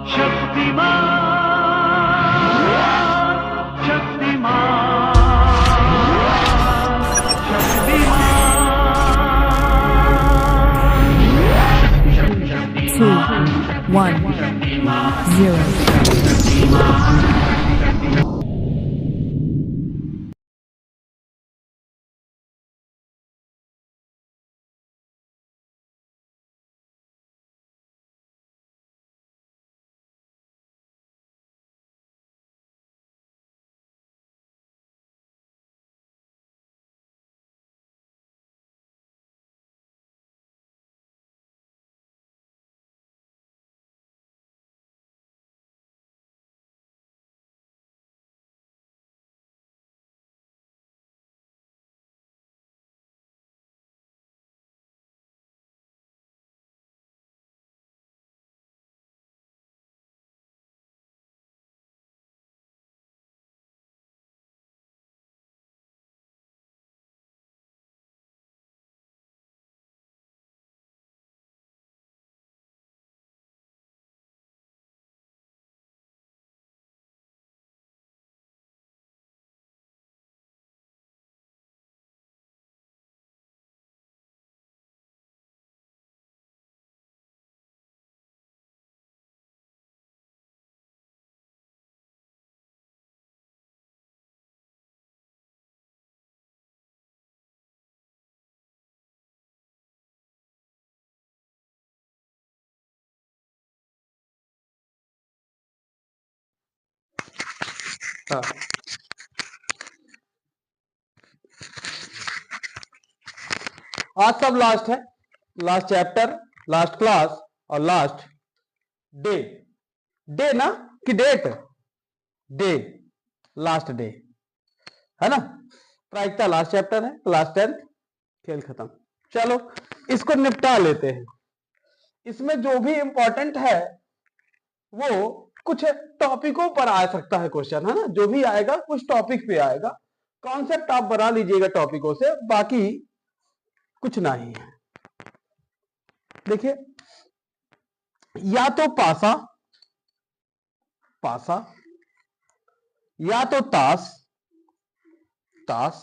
शक्तिमान शक्तिमान शक्तिमान 2, 1, 0. हाँ, आज सब लास्ट है, लास्ट चैप्टर, लास्ट क्लास और लास्ट डे। डे ना कि डेट? डे, लास्ट डे है ना। प्रायिकता लास्ट चैप्टर है, क्लास 10, खेल खत्म। चलो इसको निपटा लेते हैं। इसमें जो भी इंपॉर्टेंट है वो कुछ टॉपिकों पर आ सकता है क्वेश्चन, है ना। जो भी आएगा कुछ टॉपिक पे आएगा, कॉन्सेप्ट आप बना लीजिएगा टॉपिकों से, बाकी कुछ नहीं है। देखिए, या तो पासा, पासा, या तो ताश, ताश,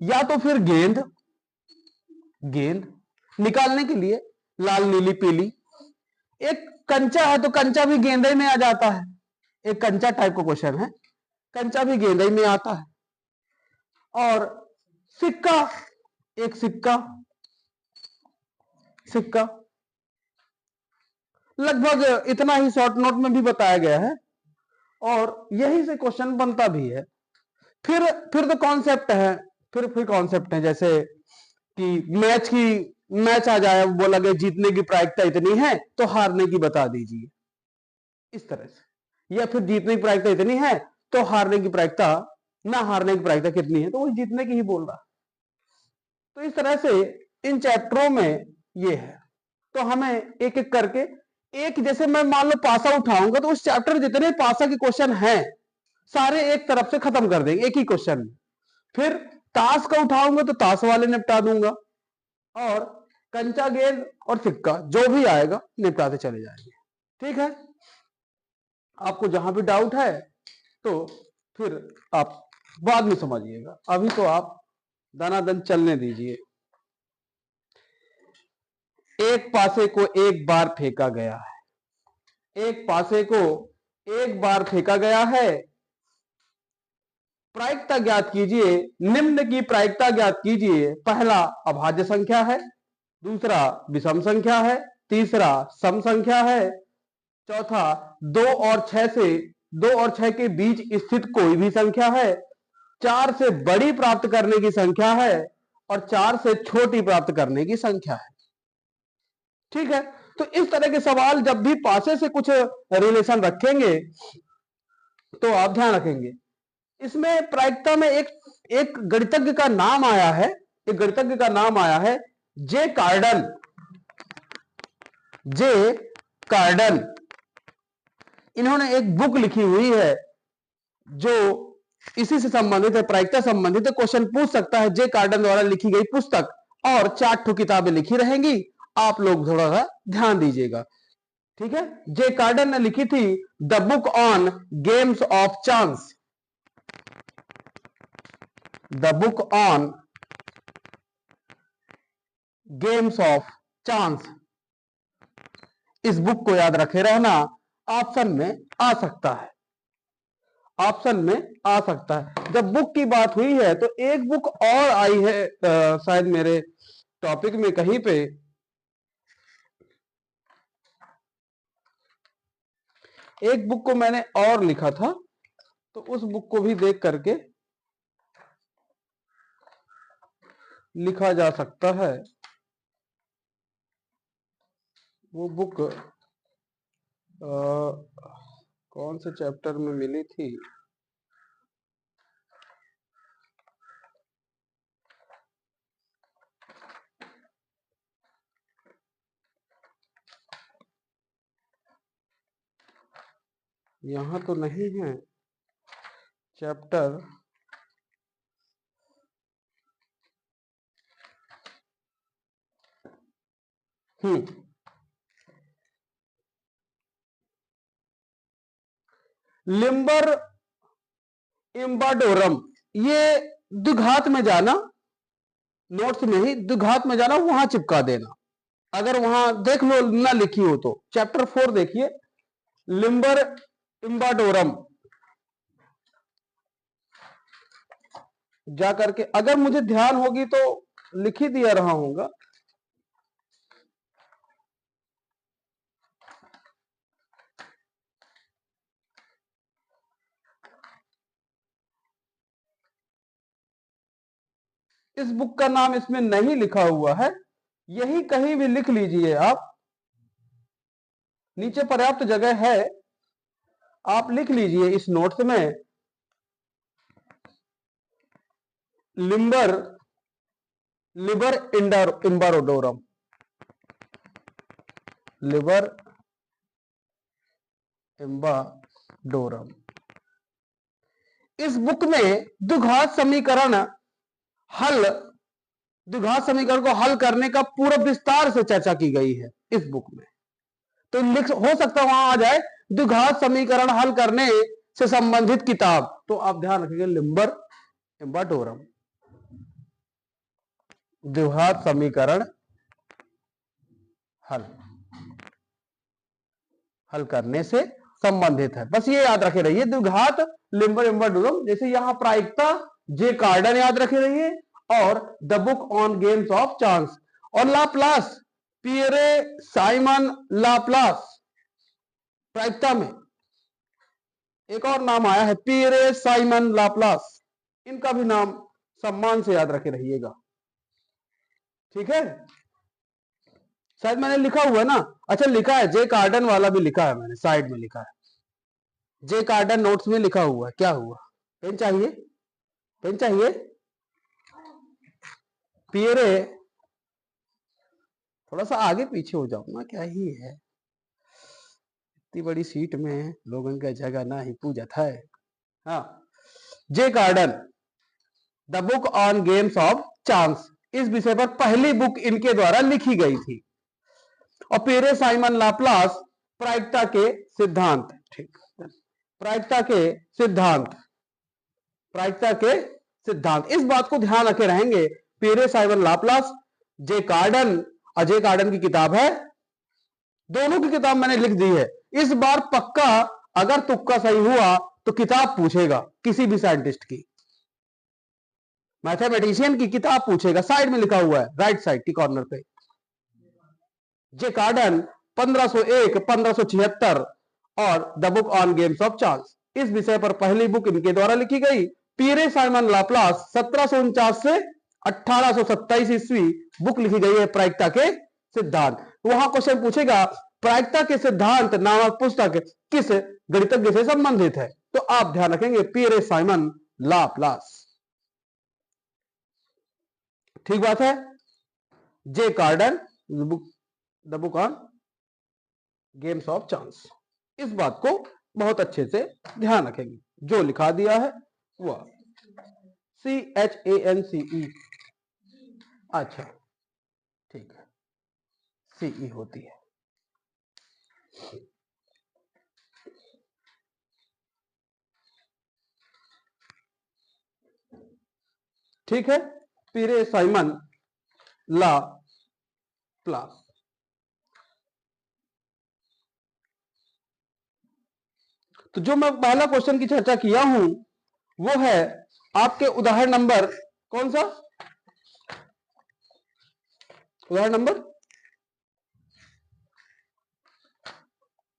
या तो फिर गेंद, गेंद निकालने के लिए लाल नीली पीली। एक कंचा है तो कंचा भी गेंदे में आ जाता है, एक कंचा टाइप का क्वेश्चन है, कंचा भी गेंदे में आता है। और सिक्का, एक सिक्का, सिक्का लगभग इतना ही शॉर्ट नोट में भी बताया गया है और यही से क्वेश्चन बनता भी है। फिर तो कॉन्सेप्ट है, फिर कॉन्सेप्ट है, जैसे कि मैच आ जाए, बोला गया जीतने की प्रायिकता इतनी है तो हारने की बता दीजिए, इस तरह से। या फिर जीतने की प्रायिकता इतनी है तो हारने की प्रायिकता, ना हारने की प्रायिकता कितनी है, तो वो जीतने की ही बोल रहा है। तो इस तरह से इन चैप्टरों में ये है। तो हमें एक एक करके, एक जैसे मैं मान लो पासा उठाऊंगा तो उस चैप्टर जितने पासा के क्वेश्चन हैं सारे एक तरफ से खत्म कर देंगे एक ही क्वेश्चन में। फिर ताश का उठाऊंगा तो ताश वाले निपटा दूंगा, और कंचा गेंद और सिक्का जो भी आएगा निपटाते चले जाएंगे। ठीक है, आपको जहां भी डाउट है तो फिर आप बाद में समझिएगा, अभी तो आप दनादन चलने दीजिए। एक पासे को एक बार फेंका गया है, एक पासे को एक बार फेंका गया है, प्रायिकता ज्ञात कीजिए। निम्न की प्रायिकता ज्ञात कीजिए। पहला अभाज्य संख्या है, दूसरा विषम संख्या है, तीसरा सम संख्या है, चौथा 2 और 6 के बीच स्थित कोई भी संख्या है, 4 से बड़ी प्राप्त करने की संख्या है और 4 से छोटी प्राप्त करने की संख्या है। ठीक है, तो इस तरह के सवाल जब भी पासे से कुछ रिलेशन रखेंगे तो आप ध्यान रखेंगे। इसमें प्रायिकता में एक गणितज्ञ का नाम आया है, एक गणितज्ञ का नाम आया है जे कार्डन, जे कार्डन। इन्होंने एक बुक लिखी हुई है जो इसी से संबंधित है, प्रायिकता संबंधित है। क्वेश्चन पूछ सकता है, जे कार्डन द्वारा लिखी गई पुस्तक, और 4 ठो किताबें लिखी रहेंगी, आप लोग थोड़ा सा ध्यान दीजिएगा। ठीक है, जे कार्डन ने लिखी थी the book on games of chance, the book on games of chance. इस बुक को याद रखे रहना, ऑप्शन में आ सकता है, ऑप्शन में आ सकता है। जब बुक की बात हुई है तो एक बुक और आई है शायद मेरे टॉपिक में कहीं पे, एक बुक को मैंने और लिखा था, तो उस बुक को भी देख करके लिखा जा सकता है। वो बुक कौन से चैप्टर में मिली थी, यहां तो नहीं है चैप्टर। लिम्बर इम्बाडोरम, ये द्विघात में जाना, नोट्स में ही द्विघात में जाना, वहां चिपका देना। अगर वहां देख लो ना लिखी हो तो चैप्टर 4 देखिए, लिम्बर इम्बाडोरम, जा करके अगर मुझे ध्यान होगी तो लिख ही दिया रहा हूंगा। इस बुक का नाम इसमें नहीं लिखा हुआ है, यही कहीं भी लिख लीजिए आप, नीचे पर्याप्त जगह है, आप लिख लीजिए इस नोट्स में लिम्बर लिबर इम्बारोडोरम, लिबर इम्बाडोरम। इस बुक में द्विघात समीकरण द्विघात समीकरण को हल करने का पूरा विस्तार से चर्चा की गई है इस बुक में। तो हो सकता वहां आ जाए द्विघात समीकरण हल करने से संबंधित किताब, तो आप ध्यान रखिएगा लिम्बर इम्बाडोरम, द्विघात समीकरण हल करने से संबंधित है, बस ये याद रखे रहिए द्विघात लिम्बर इम्बाडोरम। जैसे यहां प्रायिकता जे कार्डन याद रखे रहिए, और the book on games of chance, और लाप्लास पियरे साइमन लाप्लास, प्रायिकता में एक और नाम आया है पियरे साइमन लाप्लास, इनका भी नाम सम्मान से याद रखे रहिएगा, ठीक है। शायद मैंने लिखा हुआ है ना, अच्छा लिखा है, जे कार्डन वाला भी लिखा है मैंने, साइड में लिखा है, जे कार्डन नोट्स में लिखा हुआ है। क्या हुआ, पेन चाहिए, पेन चाहिए, पियरे, थोड़ा सा आगे पीछे हो जाओ ना, क्या ही है, इतनी बड़ी सीट में लोगों का जगह ना ही पूजत है। हाँ, जे कार्डन the book on games of chance, इस विषय पर पहली बुक इनके द्वारा लिखी गई थी। और पियरे साइमन लाप्लास प्रायिकता के सिद्धांत, ठीक, प्रायिकता के सिद्धांत, प्रायिकता के सिद्धांत, इस बात को ध्यान रखे रहेंगे। पियरे साइमन लाप्लास, जे कार्डन, अजय कार्डन की किताब है, दोनों की किताब मैंने लिख दी है। इस बार पक्का अगर तुक्का सही हुआ तो किताब पूछेगा किसी भी साइंटिस्ट की, मैथमेटिशियन की किताब पूछेगा, साइड में लिखा हुआ है राइट साइड की कॉर्नर पे, जे कार्डन 1501 1576 और the book on games of chance, इस विषय पर पहली बुक इनके द्वारा लिखी गई। पियरे साइमन लाप्लास 1749 से 1827 ईस्वी बुक लिखी गई है प्रायिकता के सिद्धांत। वहां क्वेश्चन पूछेगा प्रायिकता के सिद्धांत नामक पुस्तक किस गणितज्ञ से संबंधित है, तो आप ध्यान रखेंगे पियरे साइमन लाप्लास, ठीक बात है। जे कार्डन the book on games of chance, इस बात को बहुत अच्छे से ध्यान रखेंगे, जो लिखा दिया है वह CHANCE, अच्छा ठीक है, CE होती है। ठीक है, पीरे साइमन ला प्लास। तो जो मैं पहला क्वेश्चन की चर्चा किया हूं वो है आपके उदाहरण नंबर कौन सा, उदाहरण नंबर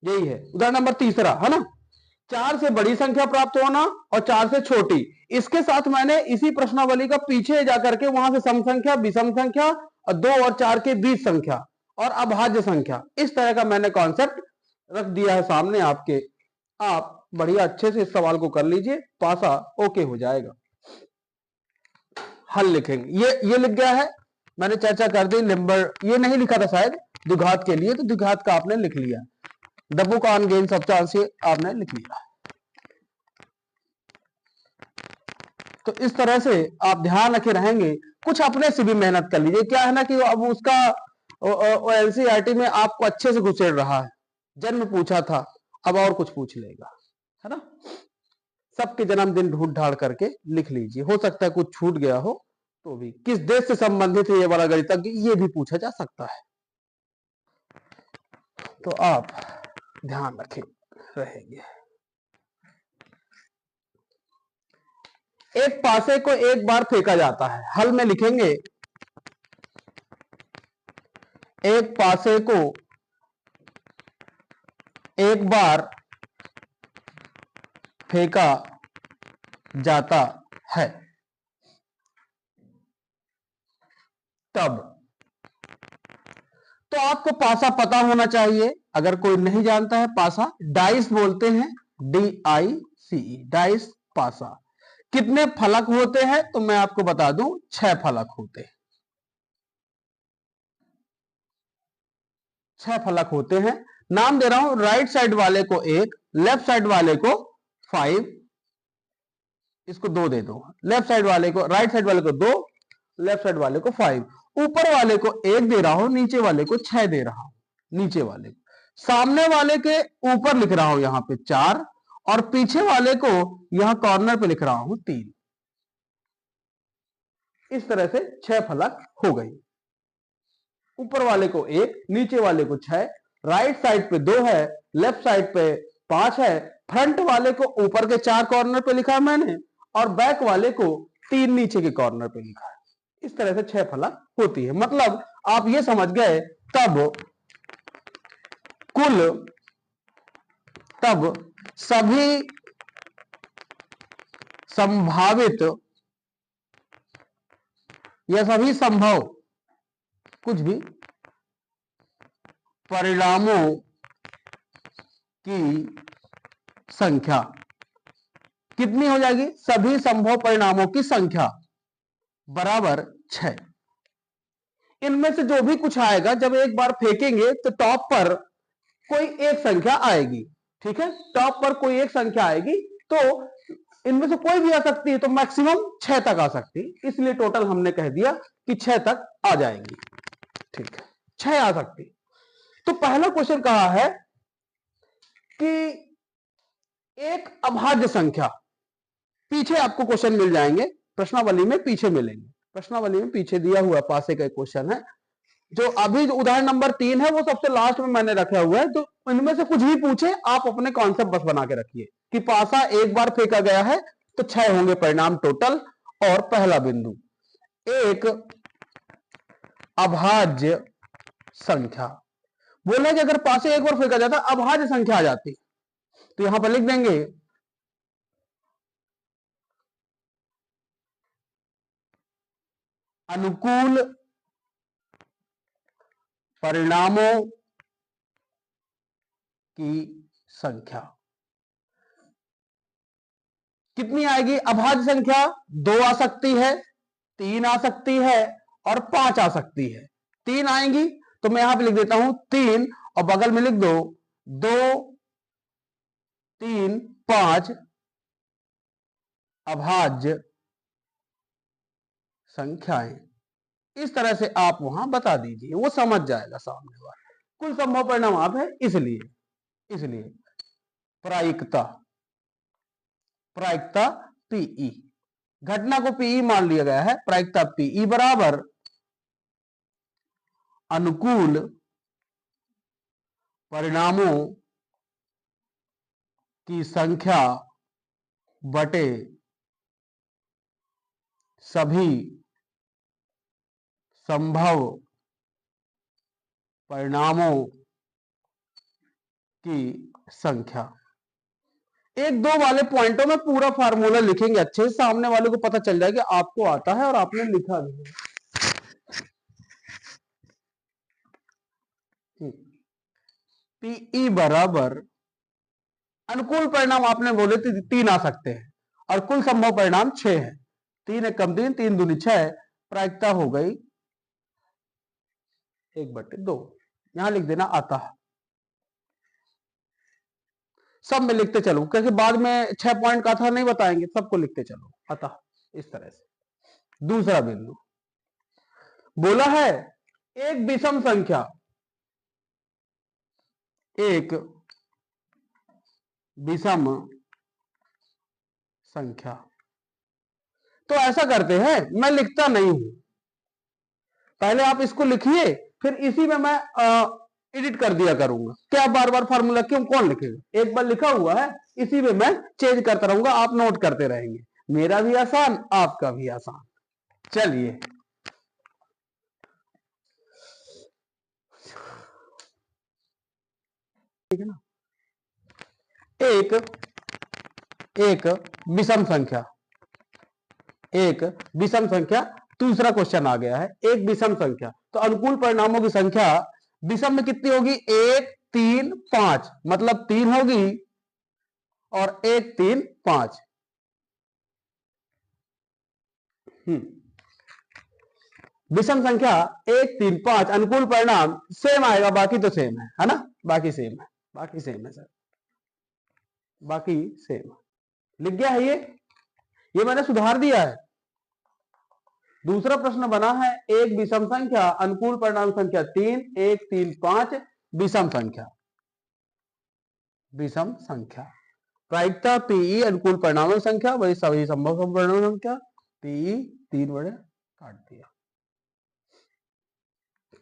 यही है, उदाहरण नंबर तीसरा है ना, 4 से बड़ी संख्या प्राप्त होना और 4 से छोटी। इसके साथ मैंने इसी प्रश्नावली का पीछे जाकर के वहां से सम संख्या, विषम संख्या और 2 और 4 के बीच संख्या और अभाज्य संख्या, इस तरह का मैंने कॉन्सेप्ट रख दिया है सामने आपके। आप बढ़िया अच्छे से इस सवाल को कर लीजिए, पासा ओके हो जाएगा। हल लिखेंगे, ये लिख गया है, मैंने चर्चा कर दी। नंबर ये नहीं लिखा था शायद द्विघात के लिए, तो द्विघात का आपने लिख लिया। डब्बू का अनगेन सब चांस से आपने लिख लिया। तो इस तरह से आप ध्यान रखे रहेंगे, कुछ अपने से भी मेहनत कर लीजिए। क्या है ना कि अब उसका एनसीईआरटी में आपको अच्छे से घुसेड़ रहा है, जन्म पूछा था अब और कुछ पूछ लेगा, है ना। सबके जन्मदिन ढूंढ ढाड़ करके लिख लीजिए, हो सकता है कुछ छूट गया हो तो भी। किस देश से संबंधित है ये वाला गणितज्ञ, ये भी पूछा जा सकता है। तो आप ध्यान रखें रहेंगे। एक पासे को एक बार फेंका जाता है, हल में लिखेंगे एक पासे को एक बार फेंका जाता है तब। तो आपको पासा पता होना चाहिए, अगर कोई नहीं जानता है पासा डाइस बोलते हैं, DICE डाइस पासा। कितने फलक होते हैं तो मैं आपको बता दूं 6 फलक होते हैं, 6 फलक होते हैं। नाम दे रहा हूं, राइट साइड वाले को 1, लेफ्ट साइड वाले को 5, इसको 2 दे दो। लेफ्ट साइड वाले को, राइट साइड वाले को 2, लेफ्ट साइड वाले को 5। ऊपर वाले को 1 दे रहा हूं, नीचे वाले को 6 दे रहा हूं। नीचे वाले को, सामने वाले के ऊपर लिख रहा हूं यहां पे 4, और पीछे वाले को यहां कॉर्नर पे लिख रहा हूं 3। इस तरह से 6 फलक हो गई। ऊपर वाले को 1, नीचे वाले को 6, राइट साइड पे 2 है, लेफ्ट साइड पे 5 है। फ्रंट वाले को ऊपर के 4 कॉर्नर पे लिखा है मैंने, और बैक वाले को 3 नीचे के कॉर्नर पे लिखा है। इस तरह से 6 फलक होती है। मतलब आप ये समझ गए, तब सभी संभावित या सभी संभव कुछ भी परिणामों की संख्या कितनी हो जाएगी, सभी संभव परिणामों की संख्या बराबर 6। इनमें से जो भी कुछ आएगा, जब एक बार फेंकेंगे तो टॉप पर कोई एक संख्या आएगी। ठीक है, टॉप पर कोई एक संख्या आएगी, तो इनमें से कोई भी आ सकती है, तो मैक्सिमम 6 तक आ सकती है। इसलिए टोटल हमने कह दिया कि 6 तक आ जाएंगी। ठीक है, 6 आ सकती। तो पहला क्वेश्चन कहा है कि एक अभाज्य संख्या, पीछे आपको क्वेश्चन मिल जाएंगे, प्रश्नावली में पीछे मिलेंगे। प्रश्नावली में पीछे दिया हुआ पासे का क्वेश्चन है। जो अभी उदाहरण नंबर 3 है वो सबसे लास्ट में मैंने रखा हुआ है। तो इनमें से कुछ भी पूछे, आप अपने कॉन्सेप्ट बस बना के रखिए कि पासा एक बार फेंका गया है तो 6 होंगे परिणाम टोटल। और पहला बिंदु, एक अभाज्य संख्या, बोले कि अगर पासे एक बार फेंका जाता अभाज्य संख्या आ जाती, तो यहां पर लिख देंगे अनुकूल परिणामों की संख्या कितनी आएगी। अभाज्य संख्या 2 आ सकती है, 3 आ सकती है और 5 आ सकती है। 3 आएंगी तो मैं यहां पे लिख देता हूं 3, और बगल में लिख दो 2, 3, 5 अभाज्य संख्याएं। इस तरह से आप वहां बता दीजिए, वो समझ जाएगा सामने वाला। कुल संभव परिणाम आप है इसलिए। इसलिए प्रायिकता, प्रायिकता पीई, घटना को पीई मान लिया गया है। प्रायिकता पीई बराबर अनुकूल परिणामों की संख्या बटे सभी संभव परिणामों की संख्या। एक दो वाले पॉइंटों में पूरा फार्मूला लिखेंगे अच्छे से, सामने वाले को पता चल जाएगा आपको आता है और आपने लिखा भी है। पीई बराबर अनुकूल परिणाम आपने बोले थे 3 आ सकते हैं और कुल संभव परिणाम 6 है। 3 एक कम 3, 3 दूनी 6, प्रायिकता हो गई 1/2। यहां लिख देना आता है, सब में लिखते चलो क्योंकि बाद में 6 पॉइंट का था नहीं बताएंगे, सबको लिखते चलो अतः इस तरह से। दूसरा बिंदु बोला है एक विषम संख्या, एक विषम संख्या। तो ऐसा करते हैं, मैं लिखता नहीं हूं, पहले आप इसको लिखिए फिर इसी में मैं एडिट कर दिया करूंगा। क्या बार बार फार्मूला क्यों, कौन लिखेगा? एक बार लिखा हुआ है, इसी में मैं चेंज करता रहूंगा, आप नोट करते रहेंगे। मेरा भी आसान, आपका भी आसान। चलिए ठीक है ना। एक विषम संख्या, एक विषम संख्या। दूसरा क्वेश्चन आ गया है, एक विषम संख्या, तो अनुकूल परिणामों की संख्या विषम में कितनी होगी? 1 3 5, मतलब 3 होगी और 1 3 5। विषम संख्या 1 3 5, अनुकूल परिणाम सेम आएगा, बाकी तो सेम है ना? बाकी सेम है, बाकी सेम है सर, बाकी सेम लिख गया है। ये मैंने सुधार दिया है। दूसरा प्रश्न बना है एक विषम संख्या, अनुकूल परिणाम संख्या 3, 1 3 5, विषम संख्या, विषम संख्या। प्रायिकता पीई अनुकूल परिणामों की संख्या वही सभी संभव परिणामों की संख्या, पीई 3 बड़े काट दिया।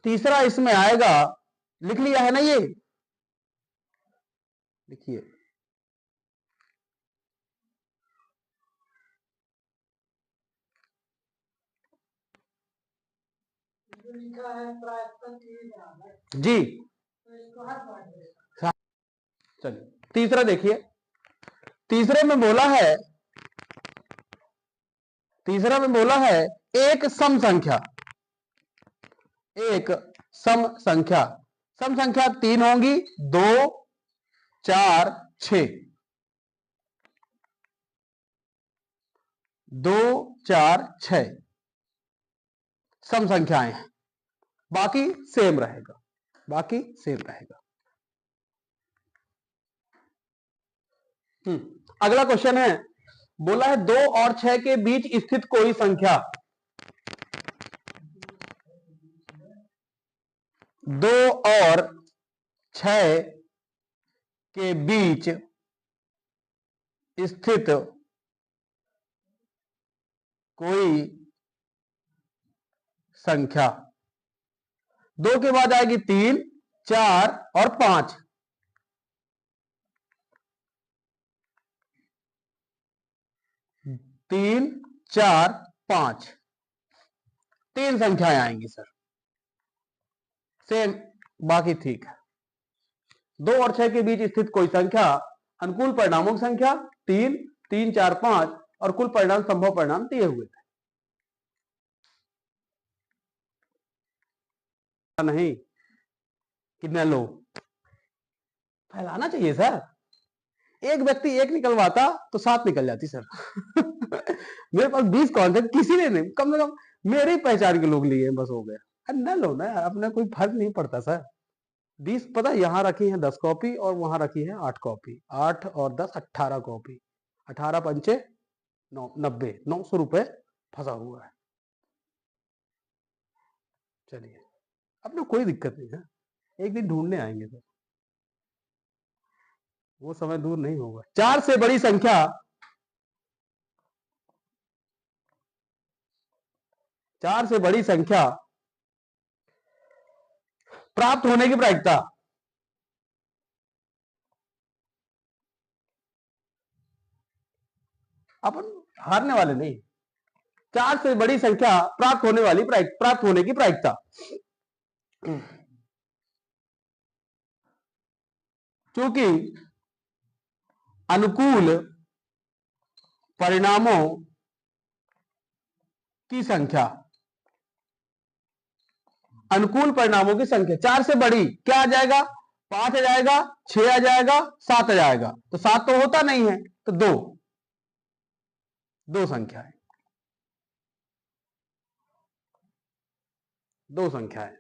तीसरा इसमें आएगा, लिख लिया है ना? ये लिखिए, लिखा है प्रायिकता जी। चलिए तीसरा देखिए, तीसरे में बोला है, तीसरा में बोला है एक सम संख्या, एक सम संख्या। सम संख्या 3 होंगी, 2 4 6, 2 4 6 सम संख्याएं हैं, बाकी सेम रहेगा, बाकी सेम रहेगा। अगला क्वेश्चन है, बोला है 2 और 6 के बीच स्थित कोई संख्या, 2 और 6 के बीच स्थित कोई संख्या। 2 के बाद आएगी 3 4 और 5, 3 4 5, 3 संख्याएं आएंगी सर, सेम, बाकी ठीक है। 2 और 6 के बीच स्थित कोई संख्या, अनुकूल परिणामों की संख्या 3 3 4 5 और कुल परिणाम संभव परिणाम दिए हुए थे। नहीं कितने लो फैलाना चाहिए सर, एक व्यक्ति एक निकलवाता तो 7 निकल जाती सर। मेरे पास 20 कॉन्सेप्ट, किसी ने नहीं, कम से कम मेरे ही पहचान के लोग लिए, बस हो गया। न लो ना, अपने कोई फर्क नहीं पड़ता सर। 20 पता, यहां रखी है 10 कॉपी और वहां रखी है 8 कॉपी, 8 और 10 18 कॉपी, 18 पंचे 90, 900 रुपए फंसा हुआ है। चलिए, अपने कोई दिक्कत नहीं है, एक दिन ढूंढने आएंगे सर। वो समय दूर नहीं होगा। 4 से बड़ी संख्या, 4 से बड़ी संख्या प्राप्त होने की प्रायिकता, अपन हारने वाले नहीं। 4 से बड़ी संख्या प्राप्त होने की प्रायिकता, क्योंकि अनुकूल परिणामों की संख्या, अनुकूल परिणामों की संख्या 4 से बड़ी क्या आ जाएगा? 5 आ जाएगा, 6 आ जाएगा, 7 आ जाएगा। तो 7 तो होता नहीं है, तो 2 संख्या है, 2 संख्या है।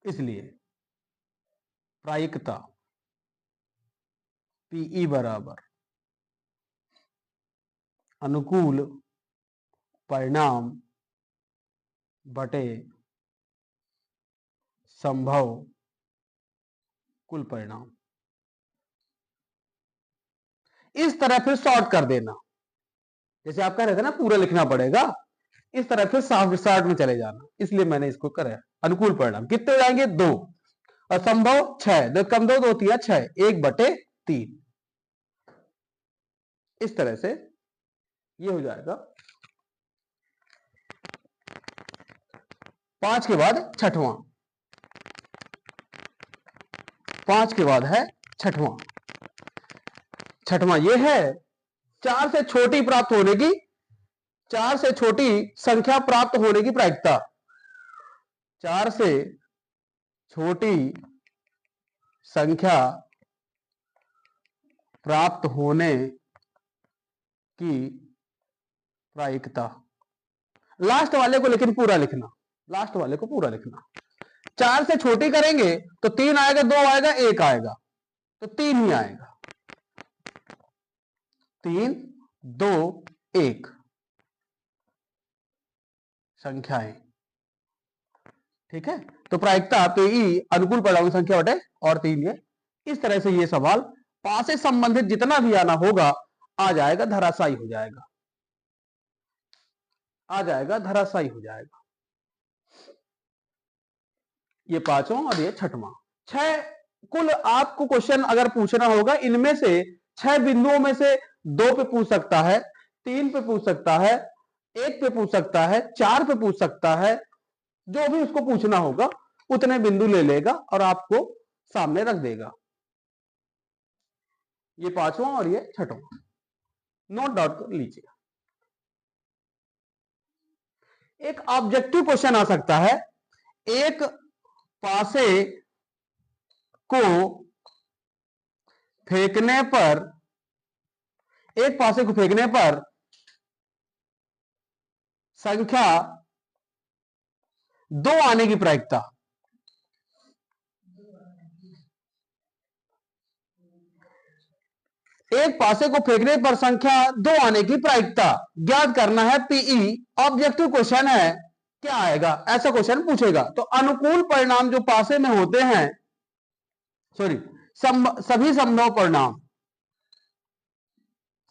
इसलिए प्रायिकता पीई बराबर अनुकूल परिणाम बटे संभव कुल परिणाम। इस तरह फिर सॉर्ट कर देना, जैसे आप कह रहे थे ना पूरा लिखना पड़ेगा, इस तरह फिर शॉर्ट में चले जाना। इसलिए मैंने इसको करा। अनुकूल परिणाम कितने हो जाएंगे? 2, और संभव 6, 2 कम 2, 2 3 6, 1/3। इस तरह से ये हो जाएगा। 5 के बाद छठवां, 5 के बाद है छठवां। छठवां ये है 4 से छोटी प्राप्त होने की, 4 से छोटी संख्या प्राप्त होने की प्रायिकता, 4 से छोटी संख्या प्राप्त होने की प्रायिकता। लास्ट वाले को लेकिन पूरा लिखना, लास्ट वाले को पूरा लिखना। 4 से छोटी करेंगे तो 3 आएगा, 2 आएगा, 1 आएगा, तो 3 ही आएगा। 3 2 1 संख्याएं, ठीक है। तो प्रायिकता पीई अनुकूल परिणामों की संख्या बटे और 3 ये। इस तरह से ये सवाल पास से संबंधित जितना भी आना होगा आ जाएगा, धराशायी हो जाएगा, आ जाएगा, धराशायी हो जाएगा। ये 5वां और ये 6वां। 6 कुल आपको क्वेश्चन अगर पूछना होगा, इनमें से 6 बिंदुओं में से 2 पे पूछ सकता है, 3 पे पूछ सकता है, 1 पे पूछ सकता है, 4 पे पूछ सकता है। जो भी उसको पूछना होगा उतने बिंदु ले लेगा और आपको सामने रख देगा। ये 5वां और ये 6वां, नोट डाउन कर लीजिए। एक ऑब्जेक्टिव क्वेश्चन आ सकता है, एक पासे को फेंकने पर, एक पासे को फेंकने पर संख्या 2 आने की प्रायिकता, एक पासे को फेंकने पर संख्या 2 आने की प्रायिकता ज्ञात करना है पीई। ऑब्जेक्टिव क्वेश्चन है, क्या आएगा? ऐसा क्वेश्चन पूछेगा। तो अनुकूल परिणाम जो पासे में होते हैं, सॉरी, सभी संभव परिणाम,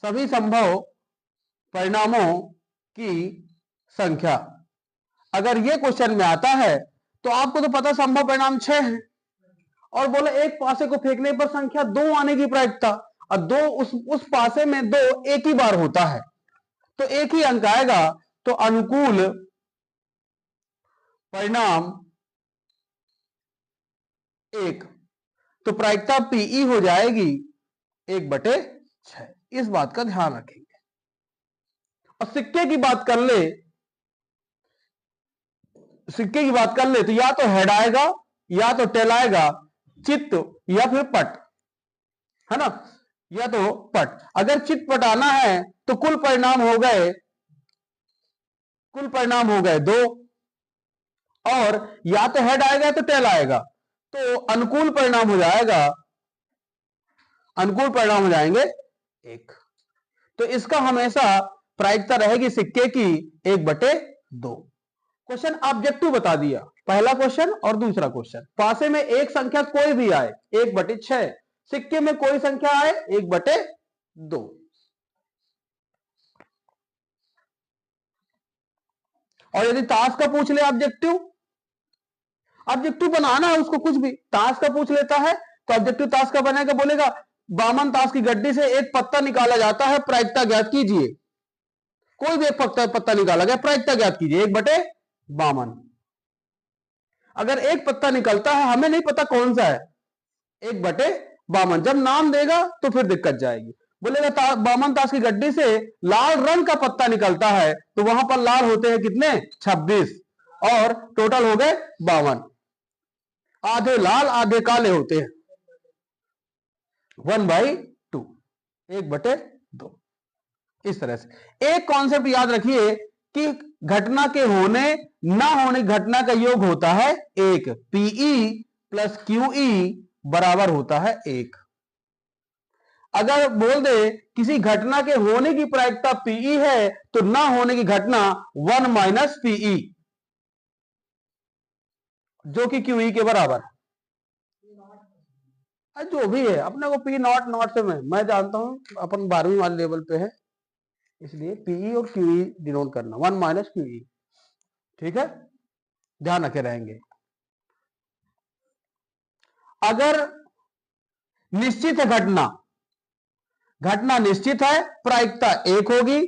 सभी संभव परिणामों की संख्या। अगर ये क्वेश्चन में आता है तो आपको तो पता संभव परिणाम 6 है, और बोले एक पासे को फेंकने पर संख्या 2 आने की प्रायिकता, और 2 उस पासे में 2 एक ही बार होता है, तो एक ही अंक आएगा। तो अनुकूल परिणाम 1, तो प्रायिकता पीई हो जाएगी 1/6। इस बात का ध्यान रखेंगे। और सिक्के की बात कर ले, सिक्के की बात कर ले तो या तो हेड आएगा या तो टेल आएगा, चित्त या फिर पट, है ना, या तो पट। अगर चित्त पट आना है तो कुल परिणाम हो गए, कुल परिणाम हो गए 2, और या तो हेड आएगा या तो टेल आएगा, तो अनुकूल परिणाम हो जाएगा, अनुकूल परिणाम हो जाएंगे 1। तो इसका हमेशा प्रायिकता रहेगी सिक्के की 1/2। क्वेश्चन ऑब्जेक्टिव बता दिया, पहला क्वेश्चन और दूसरा क्वेश्चन। पासे में एक संख्या कोई भी आए 1/6, सिक्के में कोई संख्या आए 1/2। और यदि ताश का पूछ ले ऑब्जेक्टिव, ऑब्जेक्टिव बनाना है उसको, कुछ भी ताश का पूछ लेता है तो ऑब्जेक्टिव ताश का बनेगा, बोलेगा बामन ताश की गड्डी से एक पत्ता निकाला जाता है, प्रायिकता ज्ञात कीजिए। कोई भी एक पत्ता निकाला गया, प्रायिकता ज्ञात कीजिए 1/52। अगर एक पत्ता निकलता है, हमें नहीं पता कौन सा है, 1/52, जब नाम देगा तो फिर दिक्कत जाएगी। बोलेगा बामन ताश की गड्डी से लाल रंग का पत्ता निकलता है, तो वहां पर लाल होते हैं कितने 26 और टोटल हो गए 52। आधे लाल आधे काले होते हैं, 1/2, 1/2। इस तरह से एक कॉन्सेप्ट याद रखिए कि घटना के होने ना होने घटना का योग होता है 1, पीई प्लस क्यूई बराबर होता है 1। अगर बोल दे किसी घटना के होने की प्रायिकता पीई है तो ना होने की घटना 1 - पीई, जो कि क्यूई के बराबर है। जो भी है अपने को पी नॉट से मैं जानता हूं, अपन 12वीं वाले लेवल पे है, इसलिए पीई और क्यूई डिनोट करना 1 - क्यूई। ठीक है, ध्यान रखे रहेंगे। अगर निश्चित है घटना निश्चित है, प्रायिकता 1 होगी।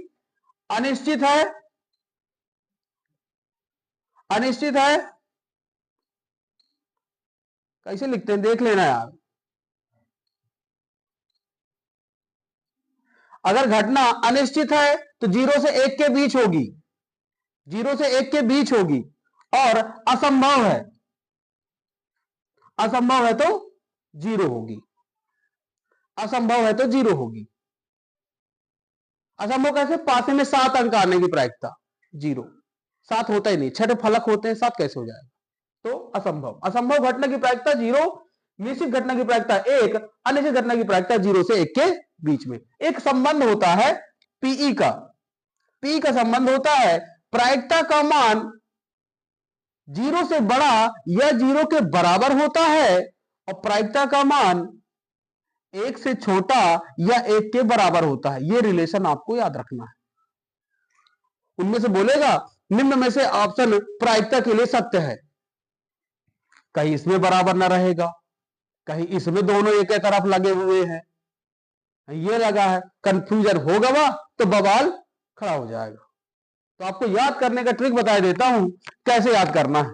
अनिश्चित है कैसे लिखते हैं देख लेना यार। अगर घटना अनिश्चित है तो 0 से 1 के बीच होगी, 0 से 1 के बीच होगी। और असंभव है तो 0 होगी, असंभव है तो 0 होगी। असंभव कैसे? पासे में 7 अंक आने की प्रायिकता 0, 7 होता ही नहीं, 6 फलक होते हैं, 7 कैसे हो जाएगा? तो असंभव घटना की प्रायिकता 0, निश्चित घटना की प्रायिकता 1, अनिश्चित घटना की प्रायिकता 0 से 1 के बीच में। एक संबंध होता है पीई का संबंध होता है प्रायिकता का मान 0 से बड़ा या 0 के बराबर होता है और प्रायिकता का मान 1 से छोटा या 1 के बराबर होता है। यह रिलेशन आपको याद रखना है। उनमें से बोलेगा निम्न में से ऑप्शन प्रायिकता के लिए सत्य है, कहीं इसमें बराबर ना रहेगा, कहीं इसमें दोनों एक तरफ लगे हुए हैं, ये लगा है, कंफ्यूजन होगा वह तो बवाल खड़ा हो जाएगा। तो आपको याद करने का ट्रिक बता देता हूं कैसे याद करना है।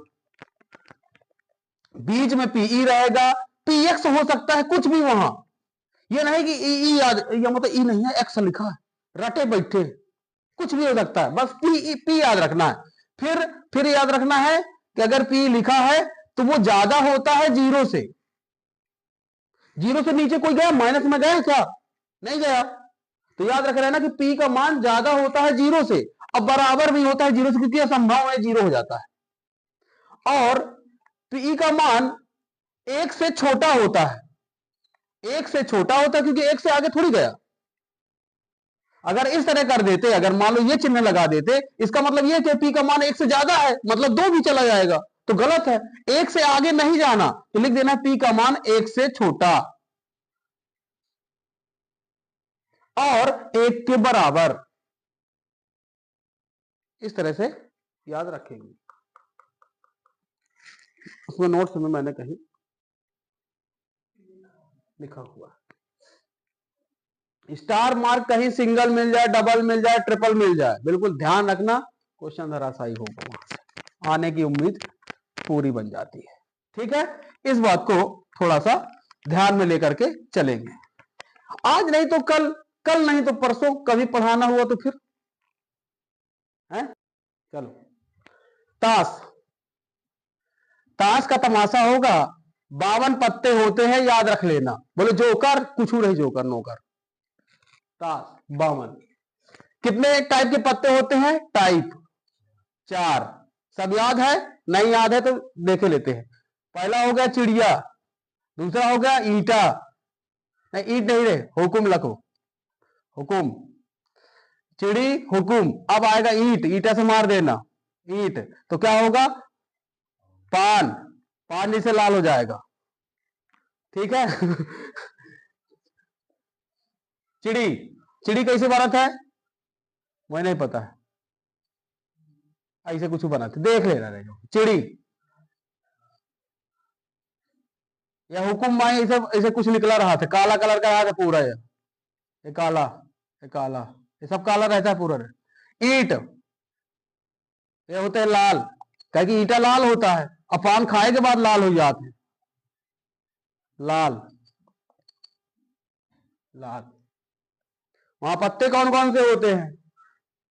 बीच में पीई रहेगा, पीएक्स हो सकता है कुछ भी वहां, ये नहीं कि ई याद, या मतलब ई नहीं है, एक्स लिखा है, रटे बैठे, कुछ भी हो सकता है, बस पी याद रखना है। फिर याद रखना है कि अगर पी लिखा है तो वो ज्यादा होता है 0 से। 0 से नीचे कोई गया, माइनस में गया क्या? नहीं गया। तो याद रख रहे ना कि पी का मान ज्यादा होता है 0 से, अब बराबर भी होता है 0 से, क्योंकि असंभव है 0 हो जाता है। और पी का मान 1 से छोटा होता है, 1 से छोटा होता है क्योंकि 1 से आगे थोड़ी गया। अगर इस तरह कर देते, अगर मान लो ये चिन्ह लगा देते, इसका मतलब ये कि पी का मान 1 से ज्यादा है, मतलब 2 भी चला जाएगा, तो गलत है। 1 से आगे नहीं जाना, तो लिख देना पी का मान 1 से छोटा और 1 के बराबर। इस तरह से याद रखेंगे। उसमें नोट्स में मैंने कहीं लिखा हुआ स्टार मार्क कहीं सिंगल मिल जाए, डबल मिल जाए, ट्रिपल मिल जाए, बिल्कुल ध्यान रखना, क्वेश्चन धराशायी होगा, वहां से आने की उम्मीद पूरी बन जाती है। ठीक है, इस बात को थोड़ा सा ध्यान में लेकर के चलेंगे। आज नहीं तो कल, कल नहीं तो परसों, कभी पढ़ाना हुआ तो फिर है। चलो, ताश का तमाशा होगा, 52 पत्ते होते हैं, याद रख लेना। बोले जोकर, कुछ नहीं, जोकर नौकर, ताश 52। कितने टाइप के पत्ते होते हैं? टाइप 4। सब याद है? नहीं याद है तो देखे लेते हैं। पहला हो गया चिड़िया, दूसरा हो गया ईटा, नहीं ईट नहीं रे, हुकुम लखो, हुकुम, चिड़ी हुकुम। अब आएगा ईट, ईटा से मार देना, ईट, तो क्या होगा? पान, पान जैसे लाल हो जाएगा, ठीक है। चिड़ी, चिड़ी कैसे बनता है मुझे नहीं पता है, ऐसे कुछ बनाते देख लेना रहेगा। चिड़ी या हुकुम माई ऐसे ऐसे कुछ निकला रहा था, काला कलर का रहा था पूरा, ये काला, ये काला, ये सब काला रहता है पूरा। ईट, ये होते हैं लाल, क्या कि ईटा लाल होता है, और पान खाए के बाद लाल हो जाते हैं, लाल लाल। वहां पत्ते कौन कौन से होते हैं?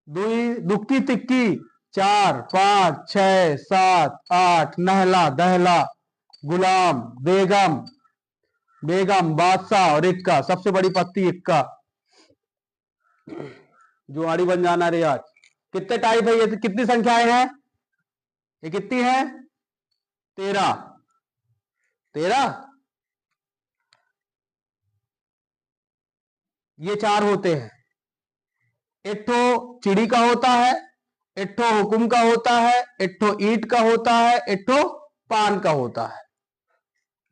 दुई, दुक्की तिक्की, 4 5 6 7 8, नहला दहला, गुलाम, बेगम, बेगम, बादशाह और इक्का, सबसे बड़ी पत्ती इक्का। जुआड़ी बन जाना रे आज। कितने टाइप है ये, कितनी संख्याएं हैं? ये कितनी है? 13, 13। ये 4 होते हैं। एक ठो चिड़ी का होता है, एक ठो हुकुम का होता है, एक ठो ईंट का होता है, एक ठो पान का होता है।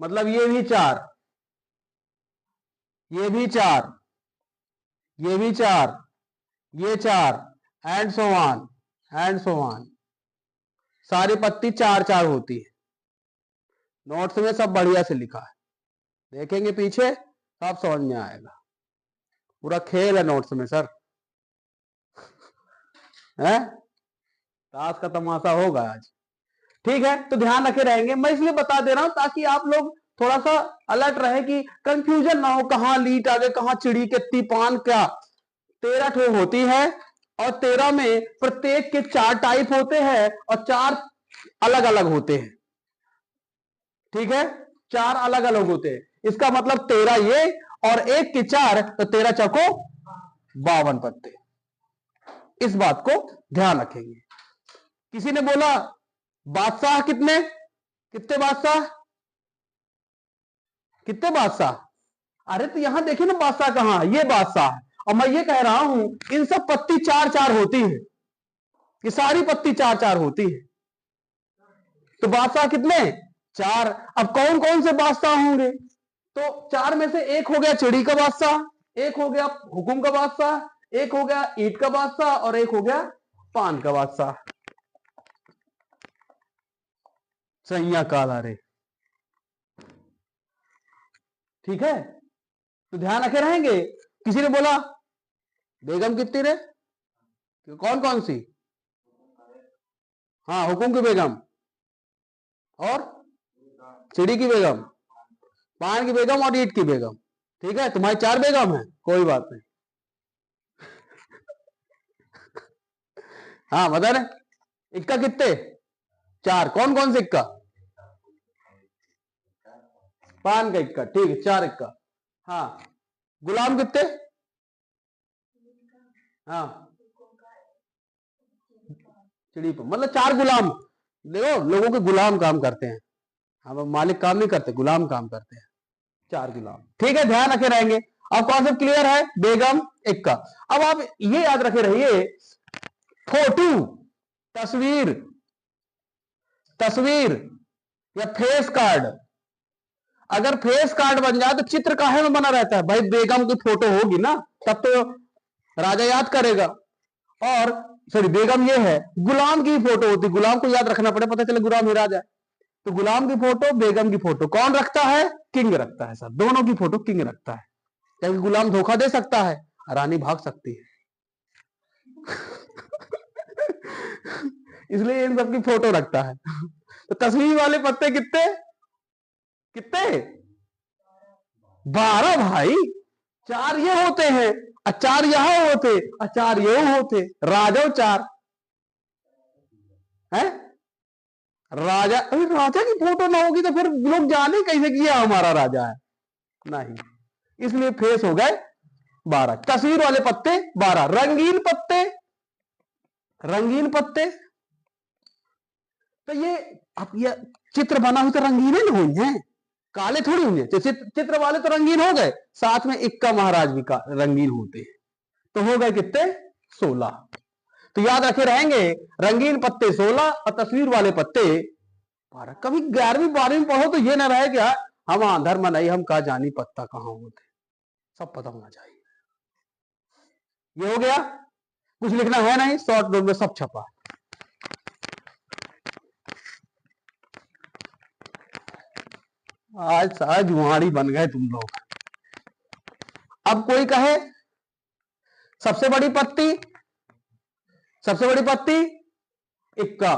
मतलब ये भी 4, ये भी 4, ये भी 4, ये 4, and so on, and so on. सारी पत्ती 4 4 होती है। नोट्स में सब बढ़िया से लिखा है, देखेंगे पीछे सब समझ में आएगा। पूरा खेल है नोट्स में सर, है ताश का तमाशा होगा आज। ठीक है, तो ध्यान रखे रहेंगे, मैं इसलिए बता दे रहा हूं ताकि आप लोग थोड़ा सा अलर्ट रहे कि कंफ्यूजन ना हो, कहां लीट आगे, कहां चिड़ी, कितनी पान, क्या। 13 ठो होती है, और 13 में प्रत्येक के 4 टाइप होते हैं, और 4 अलग अलग होते हैं। ठीक है, 4 अलग अलग होते हैं, इसका मतलब 13 ये और एक के 4, तो 13 चौको 52 पत्ते। इस बात को ध्यान रखेंगे। किसी ने बोला बादशाह कितने, कितने बादशाह, कितने बादशाह? अरे तो यहां देखिए ना बादशाह कहां, ये बादशाह है, और मैं ये कह रहा हूं इन सब पत्ती 4 4 होती है, ये सारी पत्ती 4 4 होती है, तो बादशाह कितने? 4। अब कौन कौन से बादशाह होंगे? तो 4 में से एक हो गया चिड़ी का बादशाह, एक हो गया हुकुम का बादशाह, एक हो गया ईंट का बादशाह, और एक हो गया पान का बादशाह। सैया काला रे, ठीक है, तो ध्यान रखे रहेंगे। किसी ने बोला बेगम कितनी रे, कौन कौन सी? हाँ, हुकुम की बेगम, और चिड़ी की बेगम, पान की बेगम, और ईंट की बेगम। ठीक है, तुम्हारी 4 बेगम है, कोई बात नहीं। हाँ बता रहे, इक्का कितने? 4। कौन कौन से इक्का? पान का इक्का, ठीक है, 4 इक्का। हाँ, गुलाम कितने? हाँ, चिड़ी पर, मतलब 4 गुलाम। देखो लोगों के गुलाम काम करते हैं, हम मालिक काम नहीं करते, गुलाम काम करते हैं। 4 गुलाम, ठीक है, ध्यान रखे रहेंगे। अब कॉन्सेप्ट क्लियर है, बेगम इक्का। अब आप ये याद रखे रहिए, फोटो, तस्वीर, तस्वीर या फेस कार्ड। अगर फेस कार्ड बन जाए तो चित्र काहे में बना रहता है भाई? बेगम की फोटो होगी ना, तब तो राजा याद करेगा। और सॉरी, बेगम ये है, गुलाम की फोटो होती, गुलाम को याद रखना पड़े, पता चले गुलाम ही राजा है। तो गुलाम की फोटो, बेगम की फोटो कौन रखता है? किंग रखता है सर, दोनों की फोटो किंग रखता है, क्योंकि गुलाम धोखा दे सकता है, रानी भाग सकती है। इसलिए इन सबकी फोटो रखता है। तो तस्वीर वाले पत्ते कितने, कितने? 12 भाई। 4 ये होते हैं, 4 यहां होते, 4 ये होते, राजा 4 है। राजा, अरे राजा की फोटो ना होगी तो फिर लोग जाने कैसे कि ये हमारा राजा है? नहीं, इसलिए फेस हो गए 12, तस्वीर वाले पत्ते 12। रंगीन पत्ते, रंगीन पत्ते, तो ये अब ये चित्र बना हुई तो रंगीन ही हुई है, काले थोड़ी हुए। चित्र वाले तो रंगीन हो गए, साथ में इक्का महाराज भी रंगीन होते हैं, तो हो गए कितने? 16। तो याद रखे रहेंगे, रंगीन पत्ते 16 और तस्वीर वाले पत्ते कभी 11वीं 12वीं पढ़ो तो ये ना रहे क्या हम आंधर में नहीं, हम कहा जानी पत्ता कहाँ होते, सब पता होना चाहिए। ये हो गया, कुछ लिखना है नहीं, शॉर्ट नोट में सब छपा। आज जुआड़ी बन गए तुम लोग। अब कोई कहे सबसे बड़ी पत्ती, सबसे बड़ी पत्ती इक्का,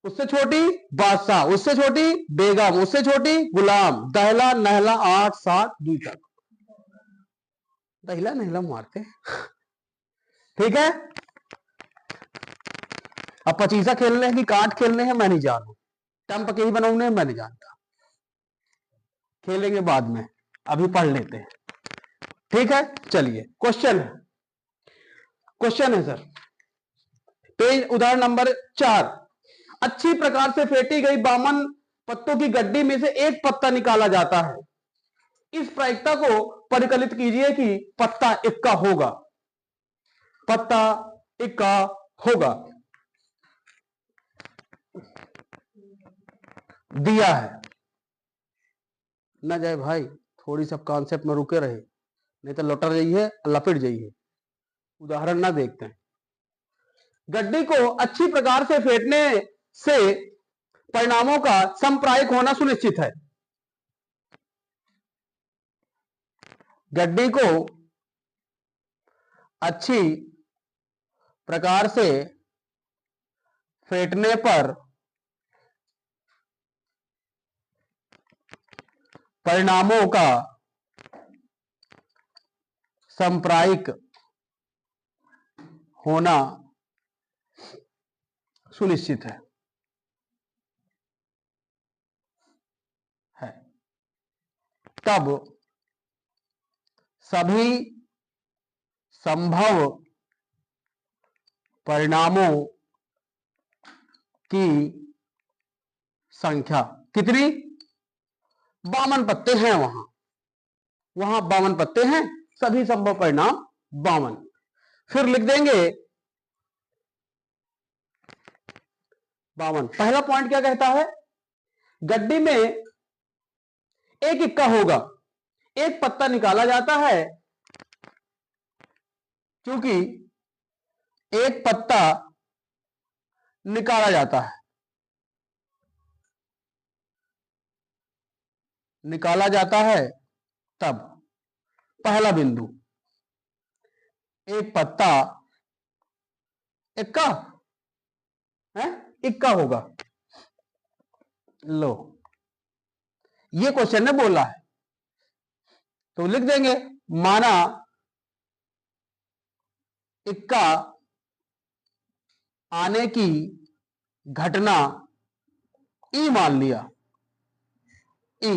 उससे छोटी बादशाह, उससे छोटी बेगम, उससे छोटी गुलाम, दहला नहला 8 7 2 तक। दहला नहला मारते ठीक है। अब पचीसा खेलने हैं कि काट खेलने हैं मैं नहीं जानू, टम्प के ही बनाने मैं नहीं जानता, खेलेंगे बाद में, अभी पढ़ लेते हैं। ठीक है, चलिए क्वेश्चन है, क्वेश्चन है सर, पेज उदाहरण नंबर 4। अच्छी प्रकार से फेंटी गई 52 पत्तों की गड्डी में से एक पत्ता निकाला जाता है। इस प्रायिकता को परिकलित कीजिए कि पत्ता इक्का होगा, पत्ता इक्का होगा। दिया है ना जाए भाई, थोड़ी सब कॉन्सेप्ट में रुके रहे, नहीं तो लौटर जाइए, लपेट जाइए। उदाहरण ना देखते हैं। गड्डी को अच्छी प्रकार से फेंटने से परिणामों का समप्रायिक होना सुनिश्चित है। गड्डी को अच्छी प्रकार से फेंटने पर परिणामों का समप्रायिक होना सुनिश्चित है। तब सभी संभव परिणामों की संख्या कितनी? 52 पत्ते हैं, वहां 52 पत्ते हैं, सभी संभव परिणाम 52। फिर लिख देंगे 52। पहला पॉइंट क्या कहता है? गड्डी में एक इक्का होगा, एक पत्ता निकाला जाता है, क्योंकि एक पत्ता निकाला जाता है, निकाला जाता है तब पहला बिंदु एक पत्ता इक्का है, इक्का होगा। लो, ये क्वेश्चन ने बोला है तो लिख देंगे, माना इक्का आने की घटना ई मान लिया, ई।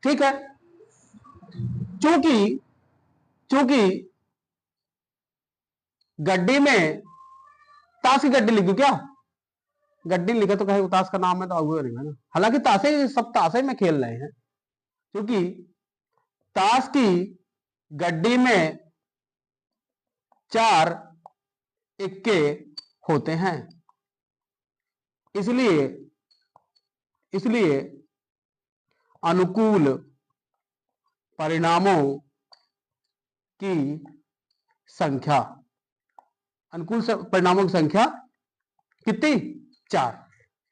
ठीक है, चूंकि गड्डी में ताश की गड्डी लिखी क्या? गड्डी लिखा तो कहे ताश का नाम है तो आगे नहीं है ना, हालांकि ताशे सब ताशे में खेल रहे हैं, क्योंकि ताश की गड्डी में 4 इक्के होते हैं, इसलिए अनुकूल परिणामों की संख्या, अनुकूल परिणामों की संख्या कितनी? 4।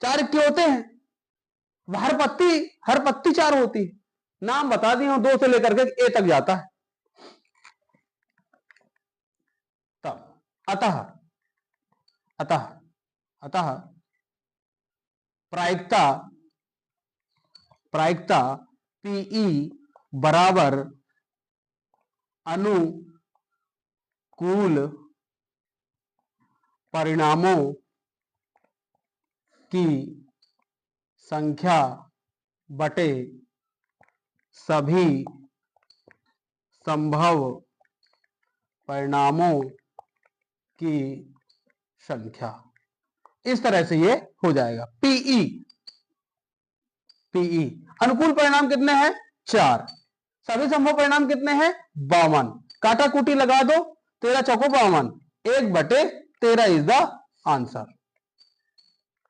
4 इक्के होते हैं, हर पत्ती 4 होती है। नाम बता दिए, 2 से लेकर के ए तक जाता है। तब अतः प्रायिकता पीई बराबर अनुकूल परिणामों की संख्या बटे सभी संभव परिणामों की संख्या। इस तरह से ये हो जाएगा। पीई अनुकूल परिणाम कितने हैं? 4। सभी संभव परिणाम कितने हैं? 52। काटा कूटी लगा दो, 13 चौको 52, 1/13 इज द आंसर।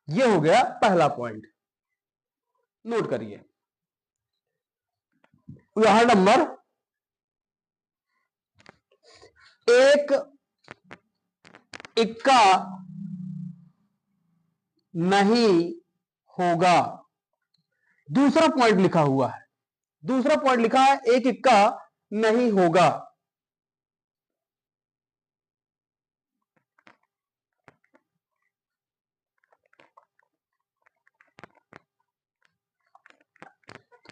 ये हो गया पहला पॉइंट। नोट करिए उदाहरण नंबर एक इक्का नहीं होगा। दूसरा पॉइंट लिखा हुआ है, दूसरा पॉइंट लिखा है एक इक्का नहीं होगा।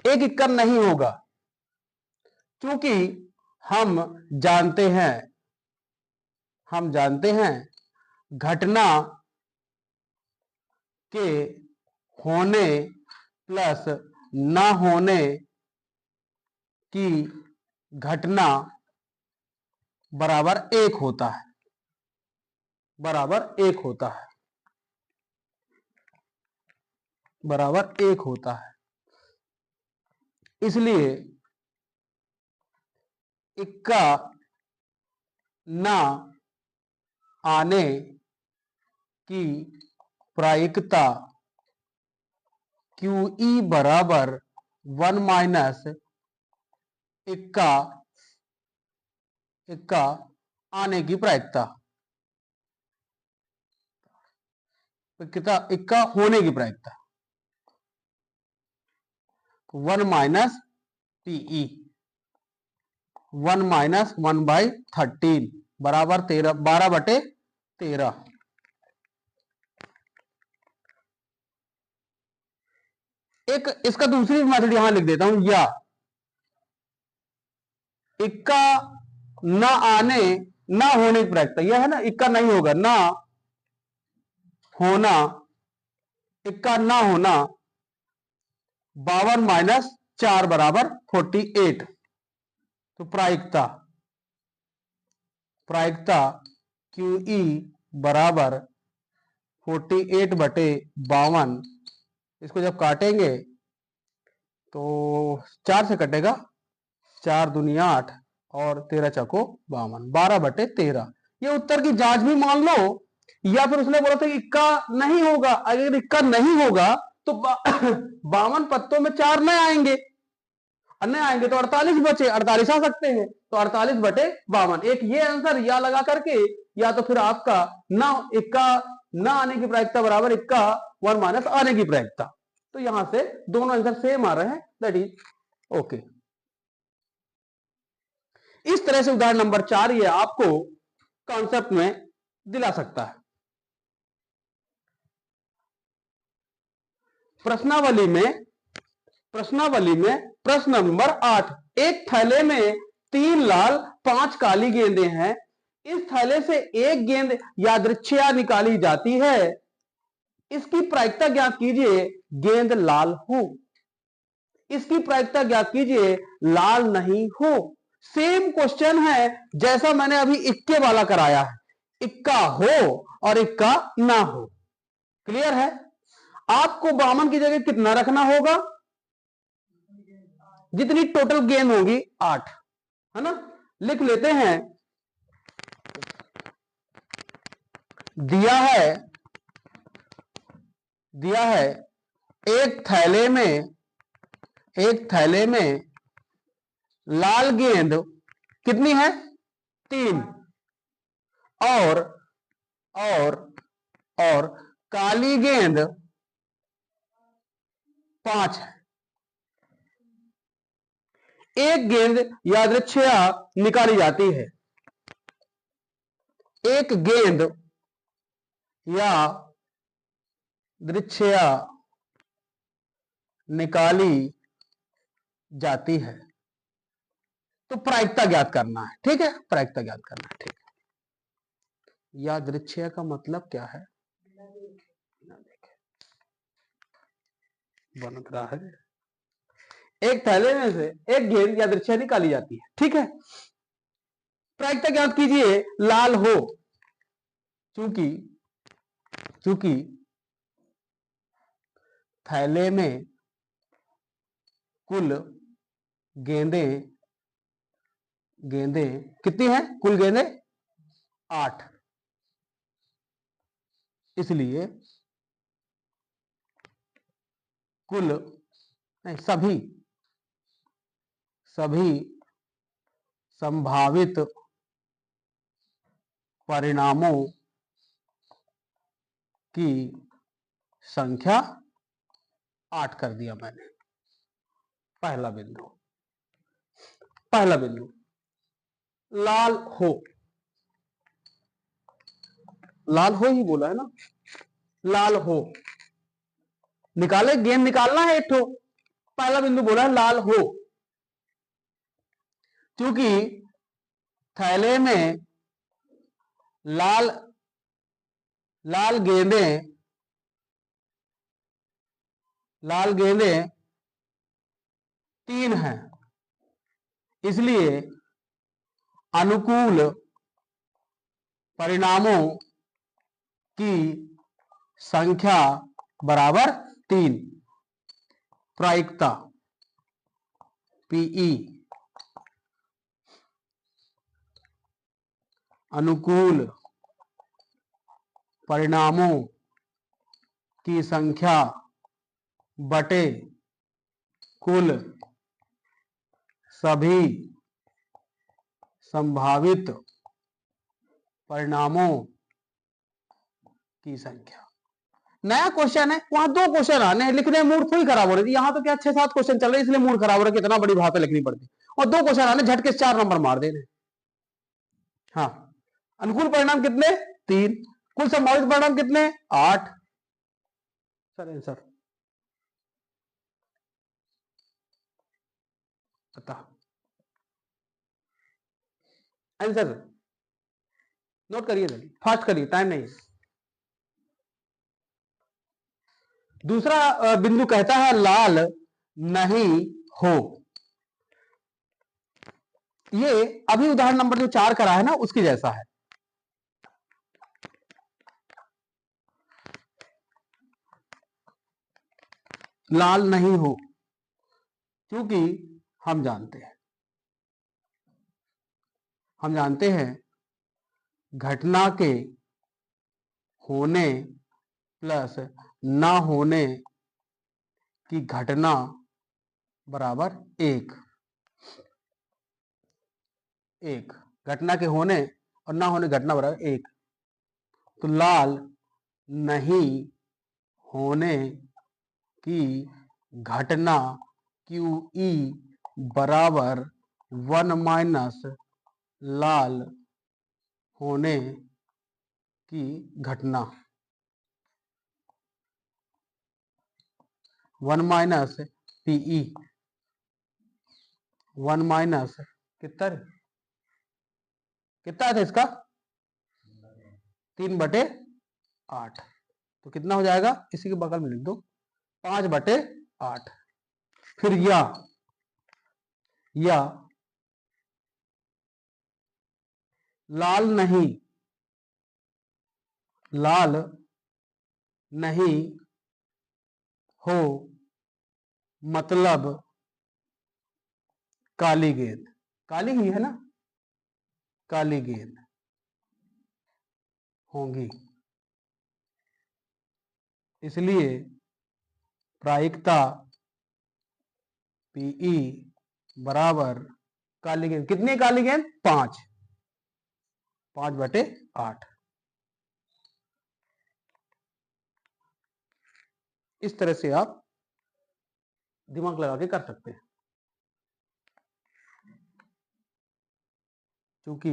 एक इक्का नहीं होगा क्योंकि हम जानते हैं घटना के होने प्लस ना होने की घटना बराबर एक होता है, बराबर एक होता है, बराबर एक होता है। इसलिए इक्का ना आने की प्रायिकता QE बराबर 1 माइनस इक्का आने की प्रायिकता, इक्का होने की प्रायिकता 1 माइनस PE 1 माइनस 1/13 बराबर 12/13। एक इसका दूसरी मेथड यहां लिख देता हूं, या इक्का ना आने ना होने की प्रायिकता, यह है ना इक्का नहीं होगा, ना होना, इक्का ना होना 52 माइनस 4 बराबर 48। तो प्रायिकता QE बराबर 48/52। इसको जब काटेंगे तो 4 से कटेगा, 4 दूनी 8 और 13 चौको 52, 12/13। ये उत्तर की जांच भी मान लो, या फिर उसने बोला था कि इक्का नहीं होगा। अगर इक्का नहीं होगा तो 52 पत्तों में 4 नहीं आएंगे, नहीं आएंगे तो 48 बचे, 48 आ सकते हैं, तो 48/52। एक ये आंसर या लगा करके, या तो फिर आपका ना इक्का ना आने की प्रायिकता बराबर इक्का 1 माइनस आने की प्रायिकता। तो यहां से दोनों आंसर सेम आ रहे हैं, दैट इज ओके। इस तरह से उदाहरण नंबर 4 ये आपको कॉन्सेप्ट में दिला सकता है। प्रश्नावली में प्रश्न नंबर 8, एक थैले में 3 लाल 5 काली गेंदें हैं। इस थैले से एक गेंद यादृच्छिया निकाली जाती है। इसकी प्रायिकता ज्ञात कीजिए गेंद लाल हो। इसकी प्रायिकता ज्ञात कीजिए लाल नहीं हो। सेम क्वेश्चन है जैसा मैंने अभी इक्के वाला कराया है, इक्का हो और इक्का ना हो। क्लियर है? आपको 52 की जगह कितना रखना होगा? जितनी टोटल गेंद होगी 8, है ना। लिख लेते हैं, दिया है एक थैले में लाल गेंद कितनी है? 3 और काली गेंद 5 है। एक गेंद यादृच्छिया निकाली जाती है। एक गेंद यादृच्छिया निकाली जाती है, तो प्रायिकता ज्ञात करना है। ठीक है, प्रायिकता ज्ञात करना है। ठीक है, यादृच्छिया का मतलब क्या है? बन रहा है, एक थैले में से एक गेंद यादृच्छिया निकाली जाती है। ठीक है, प्रायिकता ज्ञात कीजिए लाल हो, क्योंकि थैले में कुल गेंदें कितनी हैं? कुल गेंदें 8, इसलिए कुल नहीं, सभी संभावित परिणामों की संख्या 8 कर दिया मैंने। पहला बिंदु लाल हो ही बोला है ना, लाल हो निकाले, गेंद निकालना है एक ठो। पहला बिंदु बोला है लाल हो, क्योंकि थैले में लाल गेंदें 3 हैं, इसलिए अनुकूल परिणामों की संख्या बराबर 3। प्रायिकता पीई, अनुकूल परिणामों की संख्या बटे कुल सभी संभावित परिणामों की संख्या। नया क्वेश्चन है, वहां 2 क्वेश्चन आने हैं, लिखने में मूड थोड़ी खराब हो रही थी। यहां तो क्या 6-7 क्वेश्चन चल रहे, इसलिए मूड खराब हो रहा है, कितना बड़ी भाषा लिखनी पड़ती, और 2 क्वेश्चन आने, झटके 4 नंबर मार देने। हाँ, अनुकूल परिणाम कितने? 3। कुल संभावित परिणाम कितने? 8। सर आंसर बता, आंसर नोट करिए, जल्दी फास्ट करिए, टाइम नहीं। दूसरा बिंदु कहता है लाल नहीं हो। ये अभी उदाहरण नंबर जो 4 करा है ना, उसकी जैसा है। लाल नहीं हो, क्योंकि हम जानते हैं घटना के होने प्लस ना होने की घटना बराबर 1। घटना के होने और ना होने घटना बराबर 1। तो लाल नहीं होने की घटना QE बराबर 1 माइनस लाल होने की घटना, 1 माइनस PE, 1 माइनस कितना था इसका? 3/8। तो कितना हो जाएगा? इसी के बगल में लिख दो, 5/8। फिर या लाल नहीं हो मतलब काली गेंद, काली ही है ना, काली गेंद होंगी, इसलिए प्रायिकता PE बराबर काली गेंद, कितनी काली गेंद? 5/8। इस तरह से आप दिमाग लगा के कर सकते हैं, क्योंकि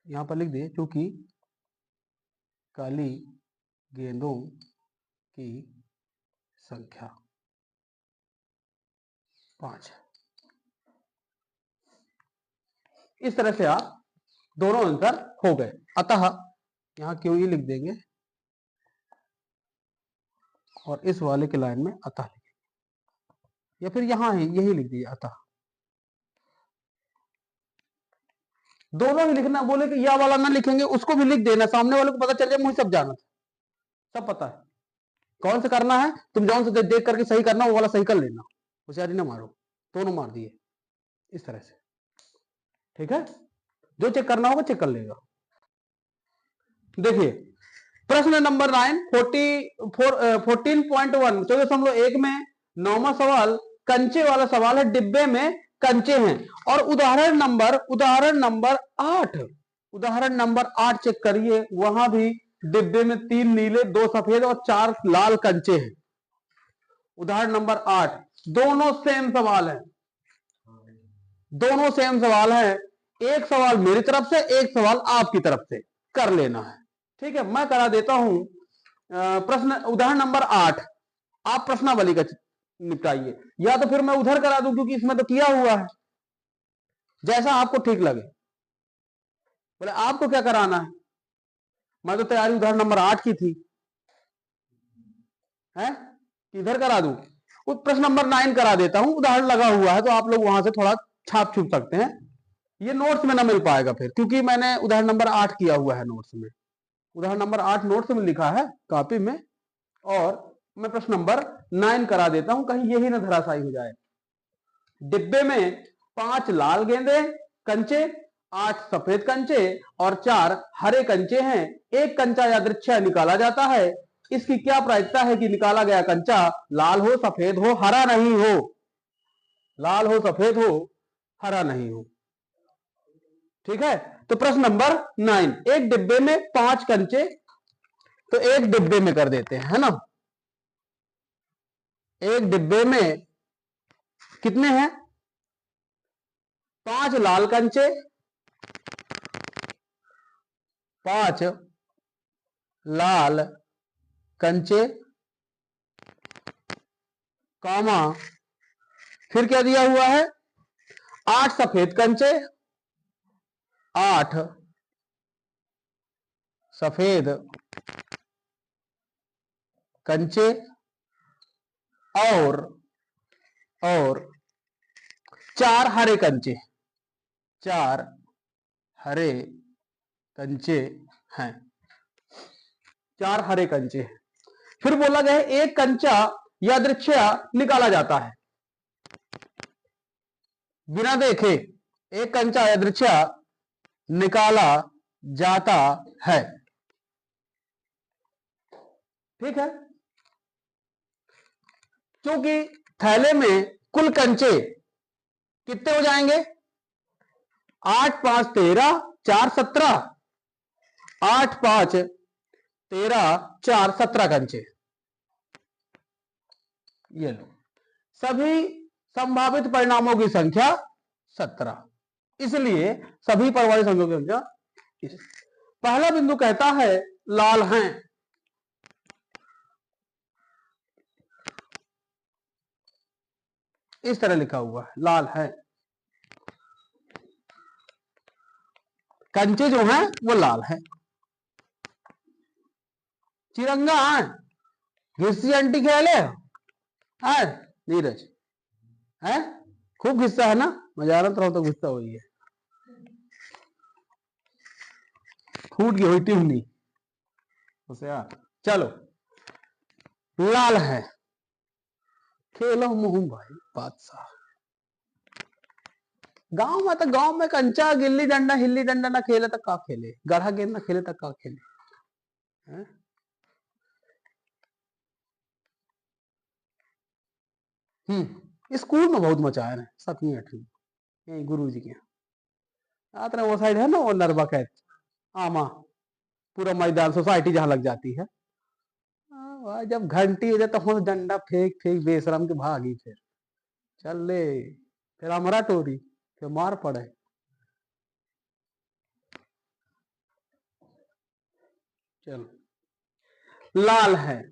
यहां पर लिख दिए, क्योंकि काली गेंदों की संख्या 5 है। इस तरह से आप दोनों आंसर हो गए। अतः यहां QE लिख देंगे और इस वाले के लाइन में अतः लिखेंगे, या फिर यहां ही यही लिख दीजिए अतः। दोनों ही लिखना, बोले कि या वाला ना लिखेंगे उसको भी लिख देना, सामने वाले को पता चल जाए मुझे सब जाना था, सब पता है कौन से करना है। तुम जौन से देख करके सही करना वो वाला सही कर लेना, होशियारी ना मारो। दोनों मार दिए इस तरह से, ठीक है। जो चेक करना होगा चेक कर लेगा। देखिए, प्रश्न नंबर 9 14.1 14.1 में 9वां सवाल कंचे वाला सवाल है। डिब्बे में कंचे हैं। और उदाहरण नंबर 8 चेक करिए, वहां भी डिब्बे में 3 नीले, 2 सफेद और 4 लाल कंचे हैं। उदाहरण नंबर 8, दोनों सेम सवाल है, दोनों सेम सवाल है। एक सवाल मेरी तरफ से, एक सवाल आपकी तरफ से कर लेना है। ठीक है, मैं करा देता हूं प्रश्न उदाहरण नंबर 8। आप प्रश्नावली का निपटाइए, या तो फिर मैं उधर करा दूं क्योंकि इसमें तो किया हुआ है, जैसा आपको ठीक लगे। बोले आपको क्या कराना है? मैं तो तैयारी उदाहरण नंबर 8 की थी, है इधर करा दूं? प्रश्न नंबर 9 करा देता हूं, उदाहरण लगा हुआ है तो आप लोग वहां से थोड़ा छाप छूप सकते हैं। ये नोट्स में ना मिल पाएगा फिर, क्योंकि मैंने उदाहरण नंबर 8 किया हुआ है नोट्स में। उदाहरण नंबर 8 नोट्स में लिखा है कॉपी में, और मैं प्रश्न नंबर 9 करा देता हूं, कहीं यही ना धराशायी हो जाए। डिब्बे में 5 लाल गेंदे कंचे, 8 सफेद कंचे और 4 हरे कंचे हैं। एक कंचा यादृच्छिक निकाला जाता है। इसकी क्या प्रायिकता है कि निकाला गया कंचा लाल हो, सफेद हो, हरा नहीं हो? लाल हो, सफेद हो, हरा नहीं हो। ठीक है, तो प्रश्न नंबर 9, एक डिब्बे में 5 कंचे, तो एक डिब्बे में कर देते हैं, है ना। एक डिब्बे में कितने हैं? 5 लाल कंचे, 5 लाल कंचे, कॉमा, फिर क्या दिया हुआ है? 8 सफेद कंचे, 8 सफेद कंचे और 4 हरे कंचे, 4 हरे कंचे हैं, 4 हरे कंचे हैं। फिर बोला गया है एक कंचा यादृच्छिक निकाला जाता है। बिना देखे एक कंचा यादृच्छिक निकाला जाता है। ठीक है, क्योंकि थैले में कुल कंचे कितने हो जाएंगे? 8 5 13, 4 17, 8 5 13, 4 17 कंचे। ये लो, सभी संभावित परिणामों की संख्या 17, इसलिए सभी परमाणु संख्याओं की संख्या। पहला बिंदु कहता है लाल हैं, इस तरह लिखा हुआ है लाल है। कंचे जो हैं वो लाल है। चिरंगा है, घिस्सी अंटी खेले है नीरज, है खूब गुस्सा है ना, मजा आ रहा तो गुस्सा हुई है, फूट गई हुई टिमनी उसे यार। चलो, लाल है, खेलो मोहन भाई बादशाह। गांव में कंचा गिल्ली डंडा हिल्ली डंडा ना खेले तक का खेले, गढ़ा गेंद ना खेले तक का खेले, है? स्कूल में बहुत मचाया है 7वीं 8वीं, यही गुरु जी के यहाँ आते वो साइड है ना, वो नरबा कैद आमा, पूरा मैदान सोसाइटी जहां लग जाती है। जब घंटी हो जाए तो डंडा फेंक फेंक बेशरम के भागी, फिर चल ले, फिर हमारा टोरी, फिर मार पड़े। चलो, लाल है,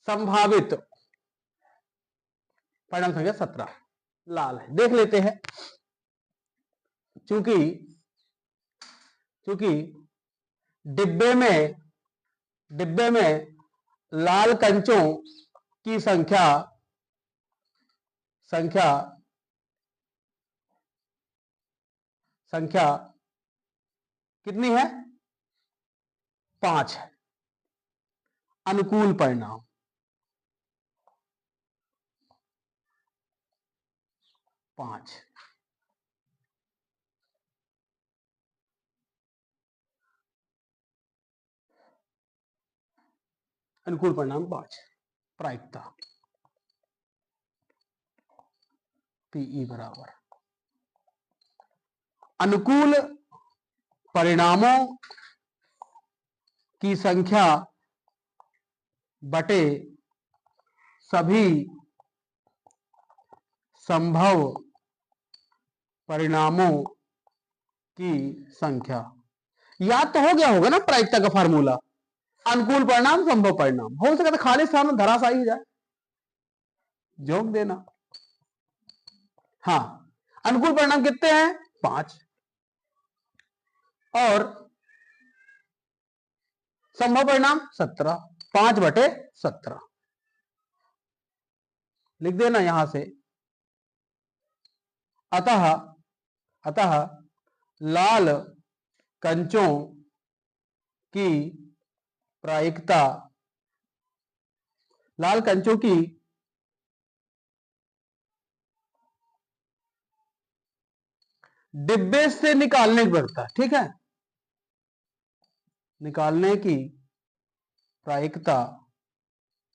संभावित परिणाम संख्या 17 लाल है। देख लेते हैं, चूंकि डिब्बे में लाल कंचों की संख्या कितनी है? 5 है। अनुकूल परिणाम 5। अनुकूल परिणाम 5, प्रायिकता पीई बराबर अनुकूल परिणामों की संख्या बटे सभी संभव परिणामों की संख्या। याद तो हो गया होगा ना प्रायिकता का फार्मूला, अनुकूल परिणाम संभव परिणाम। हो सके तो खाली स्थान में धराशायी ही जाए, जोक देना। हाँ, अनुकूल परिणाम कितने हैं? 5, और संभव परिणाम 17, 5/17 लिख देना यहां से। अतः लाल कंचों की प्रायिकता, लाल कंचों की डिब्बे से निकालने की पड़ता है, ठीक है, निकालने की प्रायिकता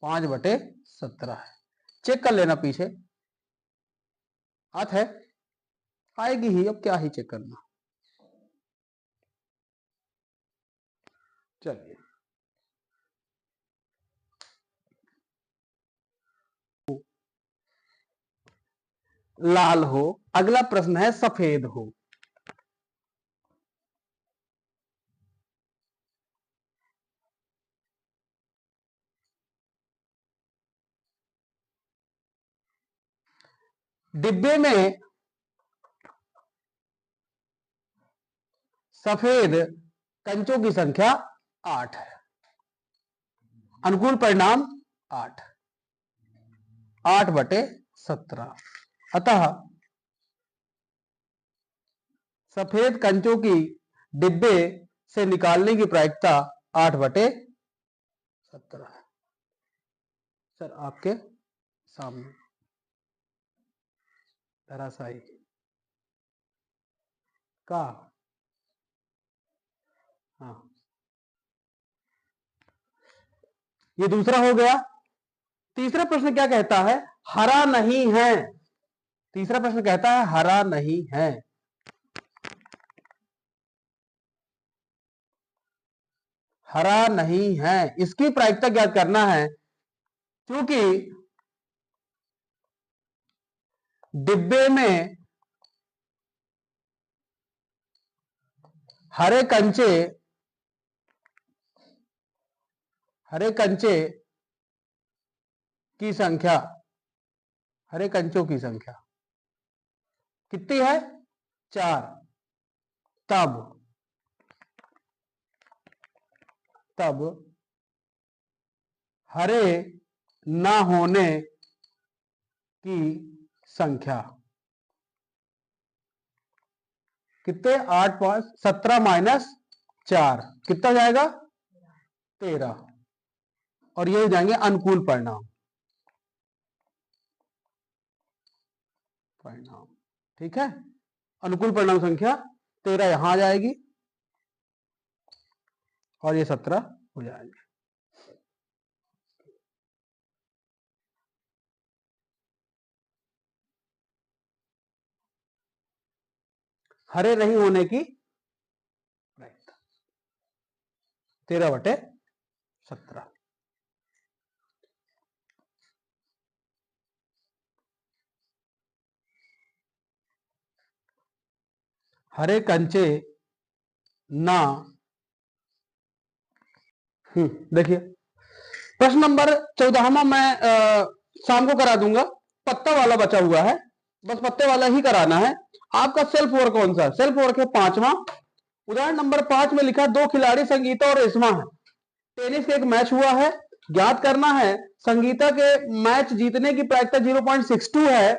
5/17 है। चेक कर लेना पीछे, है आएगी ही, अब क्या ही चेक करना। चलिए, लाल हो, अगला प्रश्न है सफेद हो। डिब्बे में सफेद कंचों की संख्या 8 है, अनुकूल परिणाम 8, 8/17। अतः सफेद कंचों की डिब्बे से निकालने की प्रायिकता 8/17 है। सर आपके सामने धराशायी का, हाँ, ये दूसरा हो गया। तीसरा प्रश्न क्या कहता है? हरा नहीं है। तीसरा प्रश्न कहता है हरा नहीं है। हरा नहीं है, इसकी प्रायिकता ज्ञात करना है। क्योंकि डिब्बे में हरे कंचे की संख्या, हरे कंचों की संख्या कितनी है? 4। तब हरे ना होने की संख्या कितने? 8, 5, 17 - 4 कितना जाएगा? 13। और ये हो जाएंगे अनुकूल परिणाम। ठीक है, अनुकूल परिणाम संख्या 13 यहां आ जाएगी और ये 17 हो जाएंगे। हरे नहीं होने की प्रायिकता 13/17। हरे कंचे ना, देखिए प्रश्न नंबर 14वां मैं शाम को करा दूंगा, पत्ता वाला बचा हुआ है, बस पत्ते वाला ही कराना है। आपका सेल्फ वर्क कौन सा? सेल्फ वर्क है 5वां। उदाहरण नंबर 5 में लिखा 2 खिलाड़ी संगीता और रेशमा है। टेनिस का एक मैच हुआ है, ज्ञात करना है संगीता के मैच जीतने की प्रायिकता 0.62 है,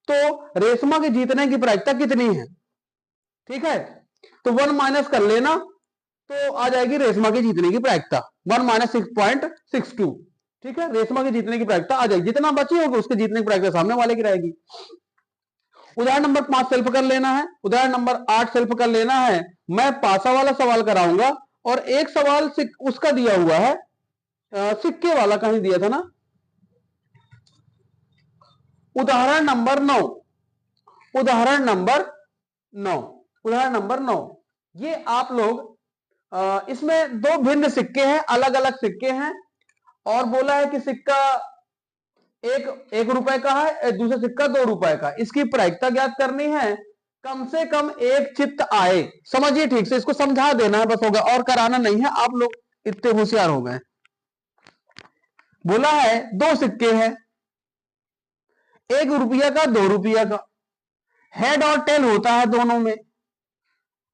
तो रेशमा के जीतने की प्रायिकता कितनी है? ठीक है, तो 1 माइनस कर लेना तो आ जाएगी रेशमा की जीतने की प्रायिकता 1 - 6.62। ठीक है, रेशमा के जीतने की प्रायिकता आ जाएगी, जितना बची होगी उसके जीतने की प्रायिकता सामने वाले की रहेगी। उदाहरण नंबर 5 सेल्फ कर लेना है, उदाहरण नंबर 8 सेल्फ कर लेना है। मैं पासा वाला सवाल कराऊंगा और एक सवाल उसका दिया हुआ है, सिक्के वाला कहीं दिया था ना, उदाहरण नंबर 9, उदाहरण नंबर 9, उदाहरण नंबर 9। ये आप लोग इसमें दो भिन्न सिक्के हैं, अलग अलग सिक्के हैं, और बोला है कि सिक्का एक रुपए का है, दूसरा सिक्का 2 रुपए का। इसकी प्रायिकता ज्ञात करनी है, कम से कम एक चित्त आए। समझिए ठीक से, इसको समझा देना है बस, होगा और कराना नहीं है। आप लोग इतने होशियार हो गए। बोला है दो सिक्के हैं, 1 रुपया का 2 रुपया का, हेड और टेल होता है दोनों में।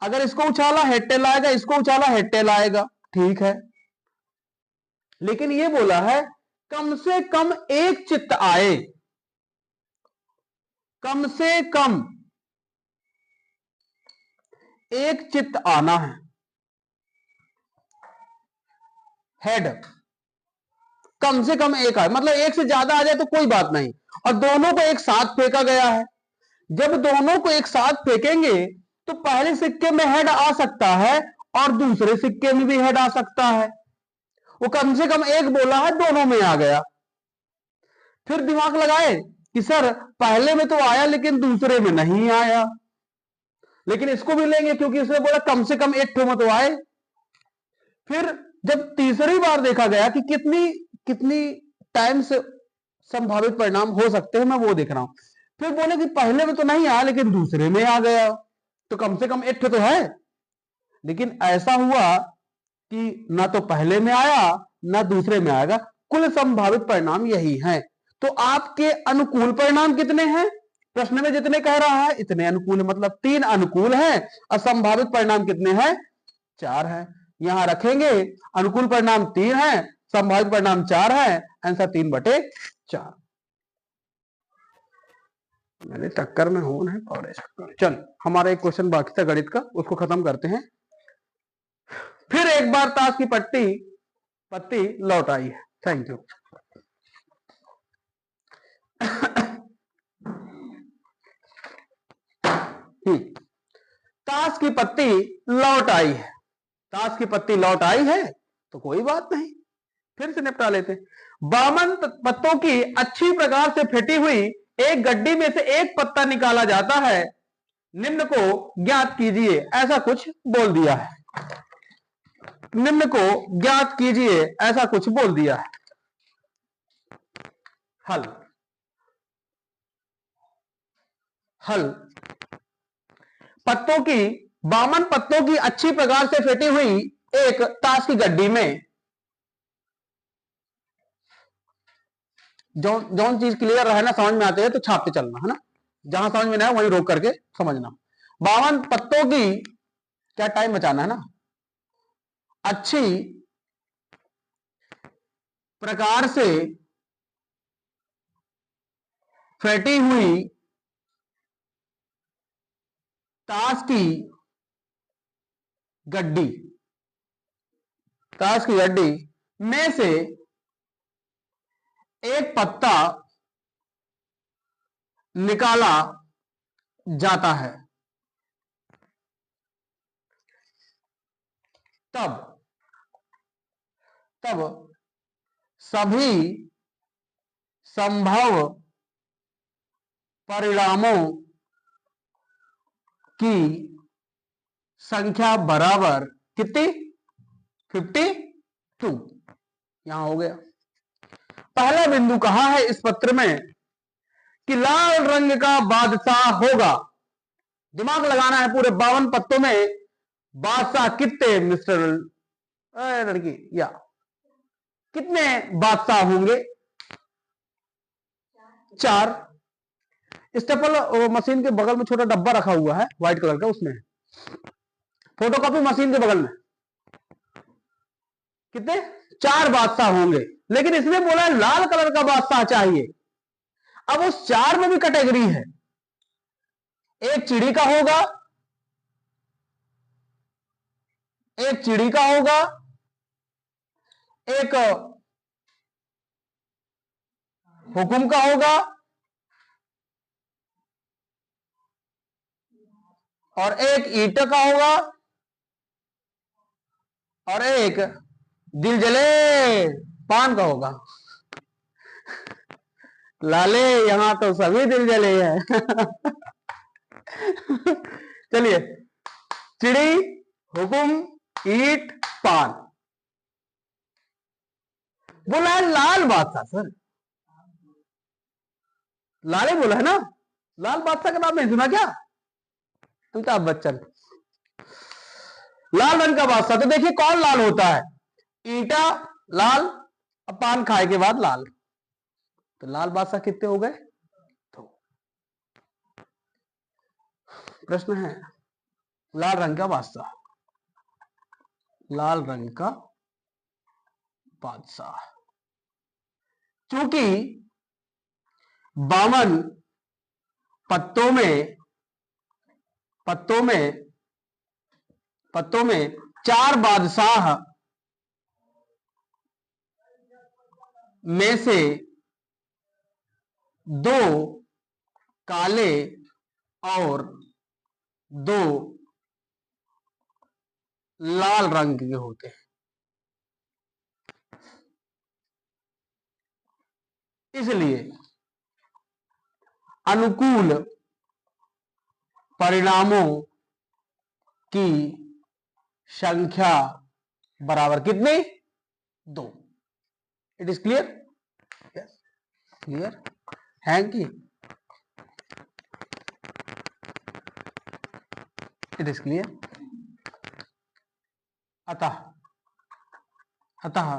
अगर इसको उछाला हेड टेल आएगा, इसको उछाला हेड टेल आएगा, ठीक है। लेकिन ये बोला है कम से कम एक चित्त आए, कम से कम एक चित्त आना है। हेड कम से कम एक आए, मतलब एक से ज्यादा आ जाए तो कोई बात नहीं, और दोनों को एक साथ फेंका गया है। जब दोनों को एक साथ फेंकेंगे तो पहले सिक्के में हेड आ सकता है और दूसरे सिक्के में भी हेड आ सकता है। वो कम से कम एक बोला है, दोनों में आ गया। फिर दिमाग लगाए कि सर पहले में तो आया लेकिन दूसरे में नहीं आया, लेकिन इसको भी लेंगे क्योंकि इसने बोला कम से कम एक ठो में तो आए। फिर जब तीसरी बार देखा गया कि कितनी कितनी टाइम से संभावित परिणाम हो सकते हैं, मैं वो देख रहा हूं। फिर बोले कि पहले में तो नहीं आया लेकिन दूसरे में आ गया, तो कम से कम एक ठो तो है। लेकिन ऐसा हुआ कि ना तो पहले में आया ना दूसरे में आएगा, कुल संभावित परिणाम यही हैं। तो आपके अनुकूल परिणाम कितने हैं? प्रश्न में जितने कह रहा है इतने अनुकूल है, मतलब 3 अनुकूल हैं, और संभावित परिणाम कितने हैं? 4 हैं। यहां रखेंगे, अनुकूल परिणाम 3 है, संभावित परिणाम 4 है, आंसर 3/4। मैंने टक्कर में हूं ना पौड़े। चल हमारा एक क्वेश्चन बाकी था गणित का, उसको खत्म करते हैं। फिर एक बार ताश की पत्ती लौट आई है। Thank you. ताश की पत्ती लौट आई है, ताश की पत्ती लौट आई है तो कोई बात नहीं, फिर से निपटा लेते। 52 पत्तों की अच्छी प्रकार से फेंटी हुई एक गड्डी में से एक पत्ता निकाला जाता है, निम्न को ज्ञात कीजिए, ऐसा कुछ बोल दिया है। निम्न को ज्ञात कीजिए ऐसा कुछ बोल दिया है। हल हल 52 पत्तों की अच्छी प्रकार से फेंटी हुई एक ताश की गड्डी में, जो चीज क्लियर रहे ना, समझ में आते है तो छापते चलना है ना, जहां समझ में ना वहीं रोक करके समझना। 52 पत्तों की, क्या टाइम बचाना है ना, अच्छी प्रकार से फेंटी हुई ताश की गड्डी में से एक पत्ता निकाला जाता है, तब सभी संभव परिणामों की संख्या बराबर कितनी? 52। यहां हो गया। पहला बिंदु कहा है इस पत्र में कि लाल रंग का बादशाह होगा। दिमाग लगाना है, पूरे 52 पत्तों में बादशाह कितने मिस्टर लड़की, या कितने बादशाह होंगे? 4। स्टेपल मशीन के बगल में छोटा डब्बा रखा हुआ है व्हाइट कलर का, उसमें फोटोकॉपी मशीन के बगल में कितने? 4 बादशाह होंगे, लेकिन इसने बोला है लाल कलर का बादशाह चाहिए। अब उस 4 में भी कैटेगरी है, एक चिड़ी का होगा, एक चिड़ी का होगा, एक हुकुम का होगा, और एक ईंट का होगा, और एक दिल जले पान का होगा। लाले यहां तो सभी दिल जले हैं। चलिए, चिड़ी, हुकुम, ईट, पान। बोला है लाल बादशाह सर, लाले बोला है ना, लाल बादशाह का नाम नहीं सुना क्या अमिताभ बच्चन? लाल रंग का बादशाह, तो देखिए कौन लाल होता है? ईटा लाल, अब पान खाए के बाद लाल, तो लाल बादशाह कितने हो गए? तो प्रश्न है लाल रंग का बादशाह, लाल रंग का बादशाह, चूंकि 52 पत्तों में 4 बादशाह में से 2 काले और 2 लाल रंग के होते हैं, इसलिए अनुकूल परिणामों की संख्या बराबर कितनी? 2। It is clear? क्लियर है कि इट इज क्लियर? अतः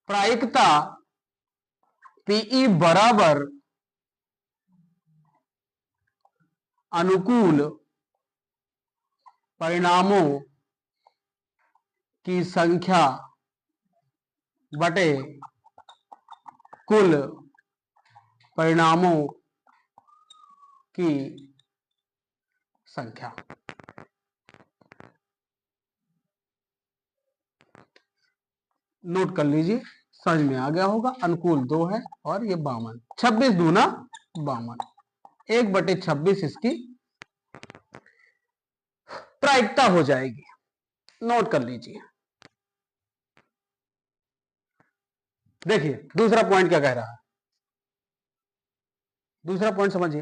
प्रायिकता पीई बराबर अनुकूल परिणामों की संख्या बटे कुल परिणामों की संख्या। नोट कर लीजिए, समझ में आ गया होगा। अनुकूल 2 है और ये 52, 26 दूना 52, 1/26 इसकी प्रायिकता हो जाएगी। नोट कर लीजिए। देखिए दूसरा पॉइंट क्या कह रहा है, दूसरा पॉइंट समझिए।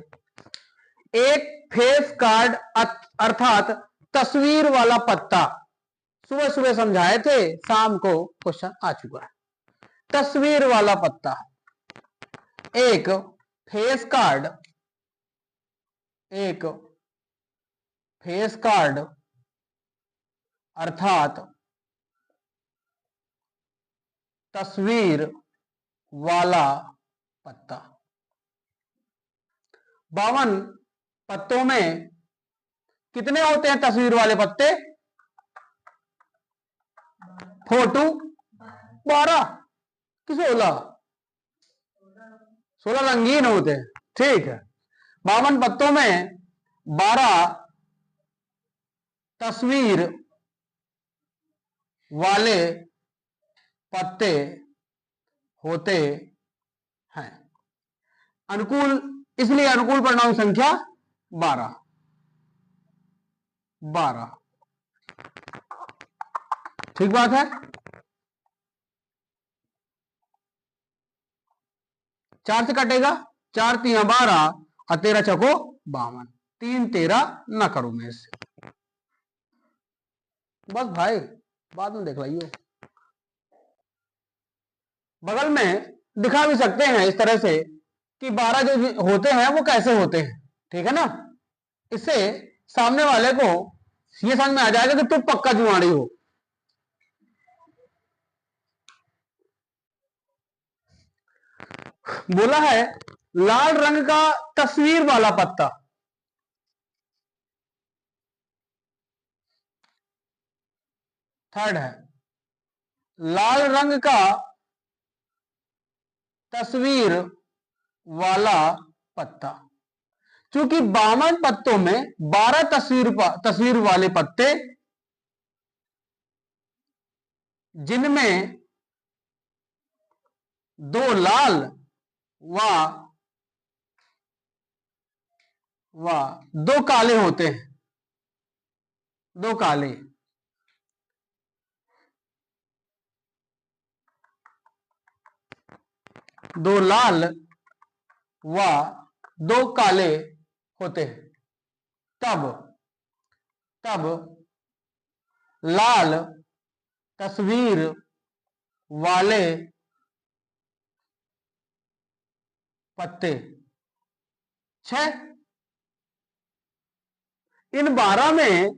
एक फेस कार्ड अर्थात तस्वीर वाला पत्ता, सुबह सुबह समझाए थे, शाम को क्वेश्चन आ चुका है। तस्वीर वाला पत्ता, एक फेस कार्ड, एक फेस कार्ड अर्थात तस्वीर वाला पत्ता। 52 पत्तों में कितने होते हैं तस्वीर वाले पत्ते? 4 2 12 कि 16? 16 रंगीन होते हैं, ठीक है। 52 पत्तों में 12 तस्वीर वाले पत्ते होते हैं। अनुकूल, इसलिए अनुकूल परिणाम संख्या 12। ठीक बात है। 4 से कटेगा, 4 3 12 और 13 चको 52, 3 13 ना करो मैं इससे, बस भाई बाद में देख लियो। बगल में दिखा भी सकते हैं इस तरह से कि 12 जो होते हैं वो कैसे होते हैं, ठीक है ना। इससे सामने वाले को ये समझ में आ जाएगा कि तुम पक्का जुआड़ी हो। बोला है लाल रंग का तस्वीर वाला पत्ता, थर्ड है लाल रंग का तस्वीर वाला पत्ता। क्योंकि 52 पत्तों में 12 तस्वीर वाले पत्ते, जिनमें 2 लाल व 2 काले होते हैं, 2 काले। दो लाल व दो काले होते हैं, तब तब लाल तस्वीर वाले पत्ते 6। इन 12 में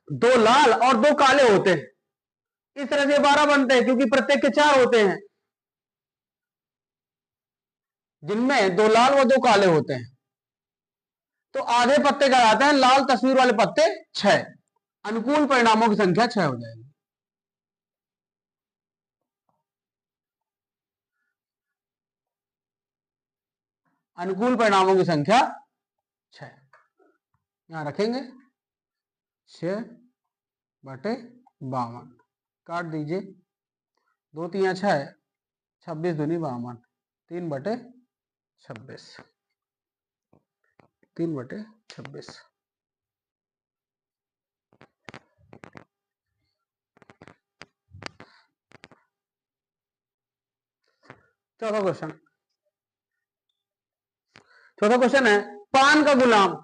दो लाल और दो काले होते हैं, इस तरह से 12 बनते हैं क्योंकि प्रत्येक के 4 होते हैं, जिनमें दो लाल व दो काले होते हैं। तो आधे पत्ते कहलाते हैं लाल तस्वीर वाले पत्ते 6। अनुकूल परिणामों की संख्या 6 हो जाएगी। अनुकूल परिणामों की संख्या 6 यहां रखेंगे। 6/52 काट दीजिए, 2 3 6, 26 दूनी 52, 3/26, 3/26। चौथा क्वेश्चन है पान का गुलाम।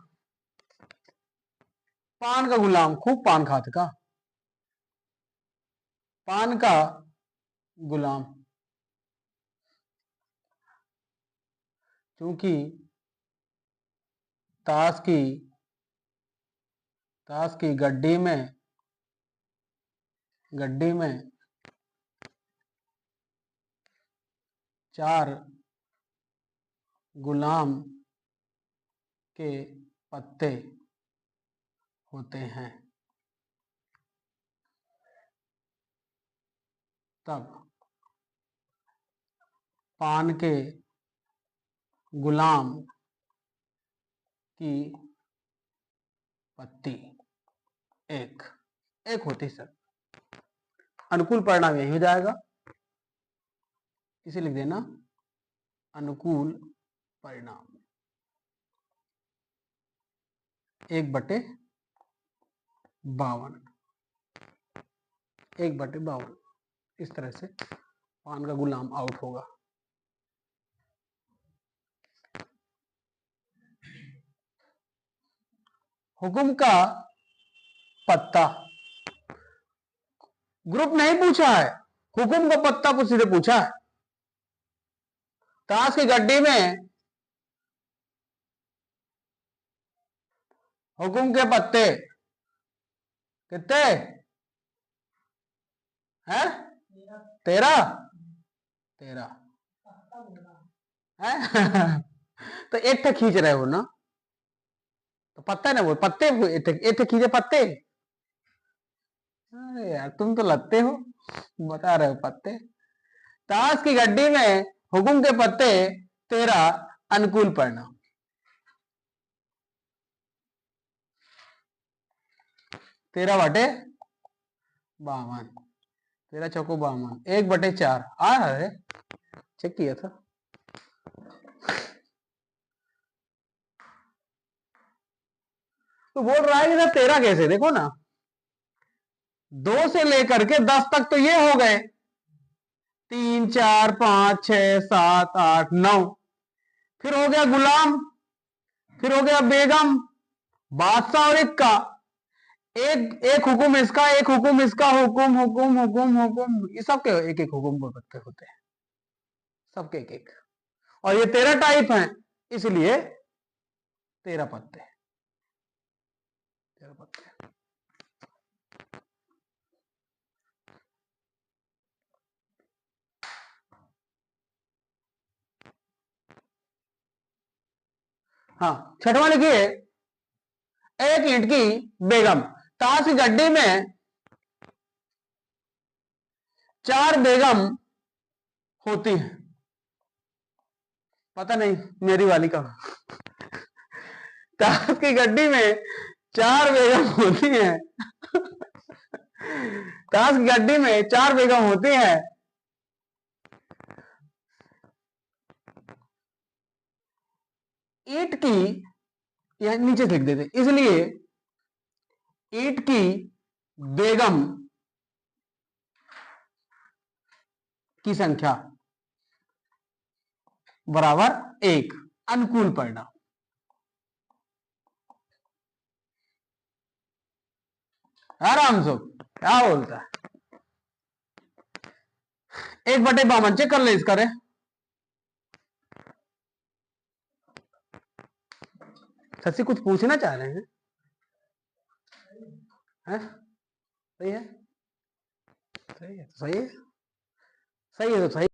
पान का गुलाम खूब पान खाते का। पान का गुलाम क्योंकि ताश की गड्डी में 4 गुलाम के पत्ते होते हैं, तब पान के गुलाम की पत्ती एक होती सर। अनुकूल परिणाम यही हो जाएगा, इसे लिख देना अनुकूल परिणाम 1/52। 1/52 इस तरह से पान का गुलाम आउट होगा। हुकुम का पत्ता ग्रुप नहीं पूछा है, हुकुम का पत्ता को सीधे पूछा है। ताश की गड्डी में हुकुम के पत्ते कितने हैं? 13 है। तो एक थे खींच रहे हो ना, तो पत्ता ना वो पत्ते एक खींचे पत्ते। अरे यार तुम तो लगते हो, बता रहे हो पत्ते। ताश की गड्डी में हुकुम के पत्ते 13। अनुकूल परिणाम 13/52, 13 चौको 52, 1/4 आ रहा है, चेक किया था। तो बोल रहा है कि ना 13 कैसे, देखो ना 2 से लेकर के 10 तक तो ये हो गए, 3 4 5 6 7 8 9, फिर हो गया गुलाम, फिर हो गया बेगम, बादशाह और इक्का। एक हुकुम इसका, एक हुकुम इसका, हुकुम हुकुम हुकुम हुकुम, ये सबके एक एक हुकुम के पत्ते होते हैं, सबके एक एक। और ये 13 टाइप हैं, इसलिए 13 पत्ते। हाँ, छठवां लिखिए। एक ईंट की बेगम। ताश की गड्डी में 4 बेगम होती है, पता नहीं मेरी वाली का। ताश की गड्डी में 4 बेगम होती हैं। ताश की गड्डी में 4 बेगम होती हैं। ईंट की यह नीचे लिख देते, इसलिए ईंट की बेगम की संख्या बराबर 1 अनुकूल परिणाम। आराम से क्या बोलता है 1/52 चेक कर ले इसका रे। शशि कुछ पूछना चाह रहे हैं? सही है, सही है, सही है, सही है तो सही।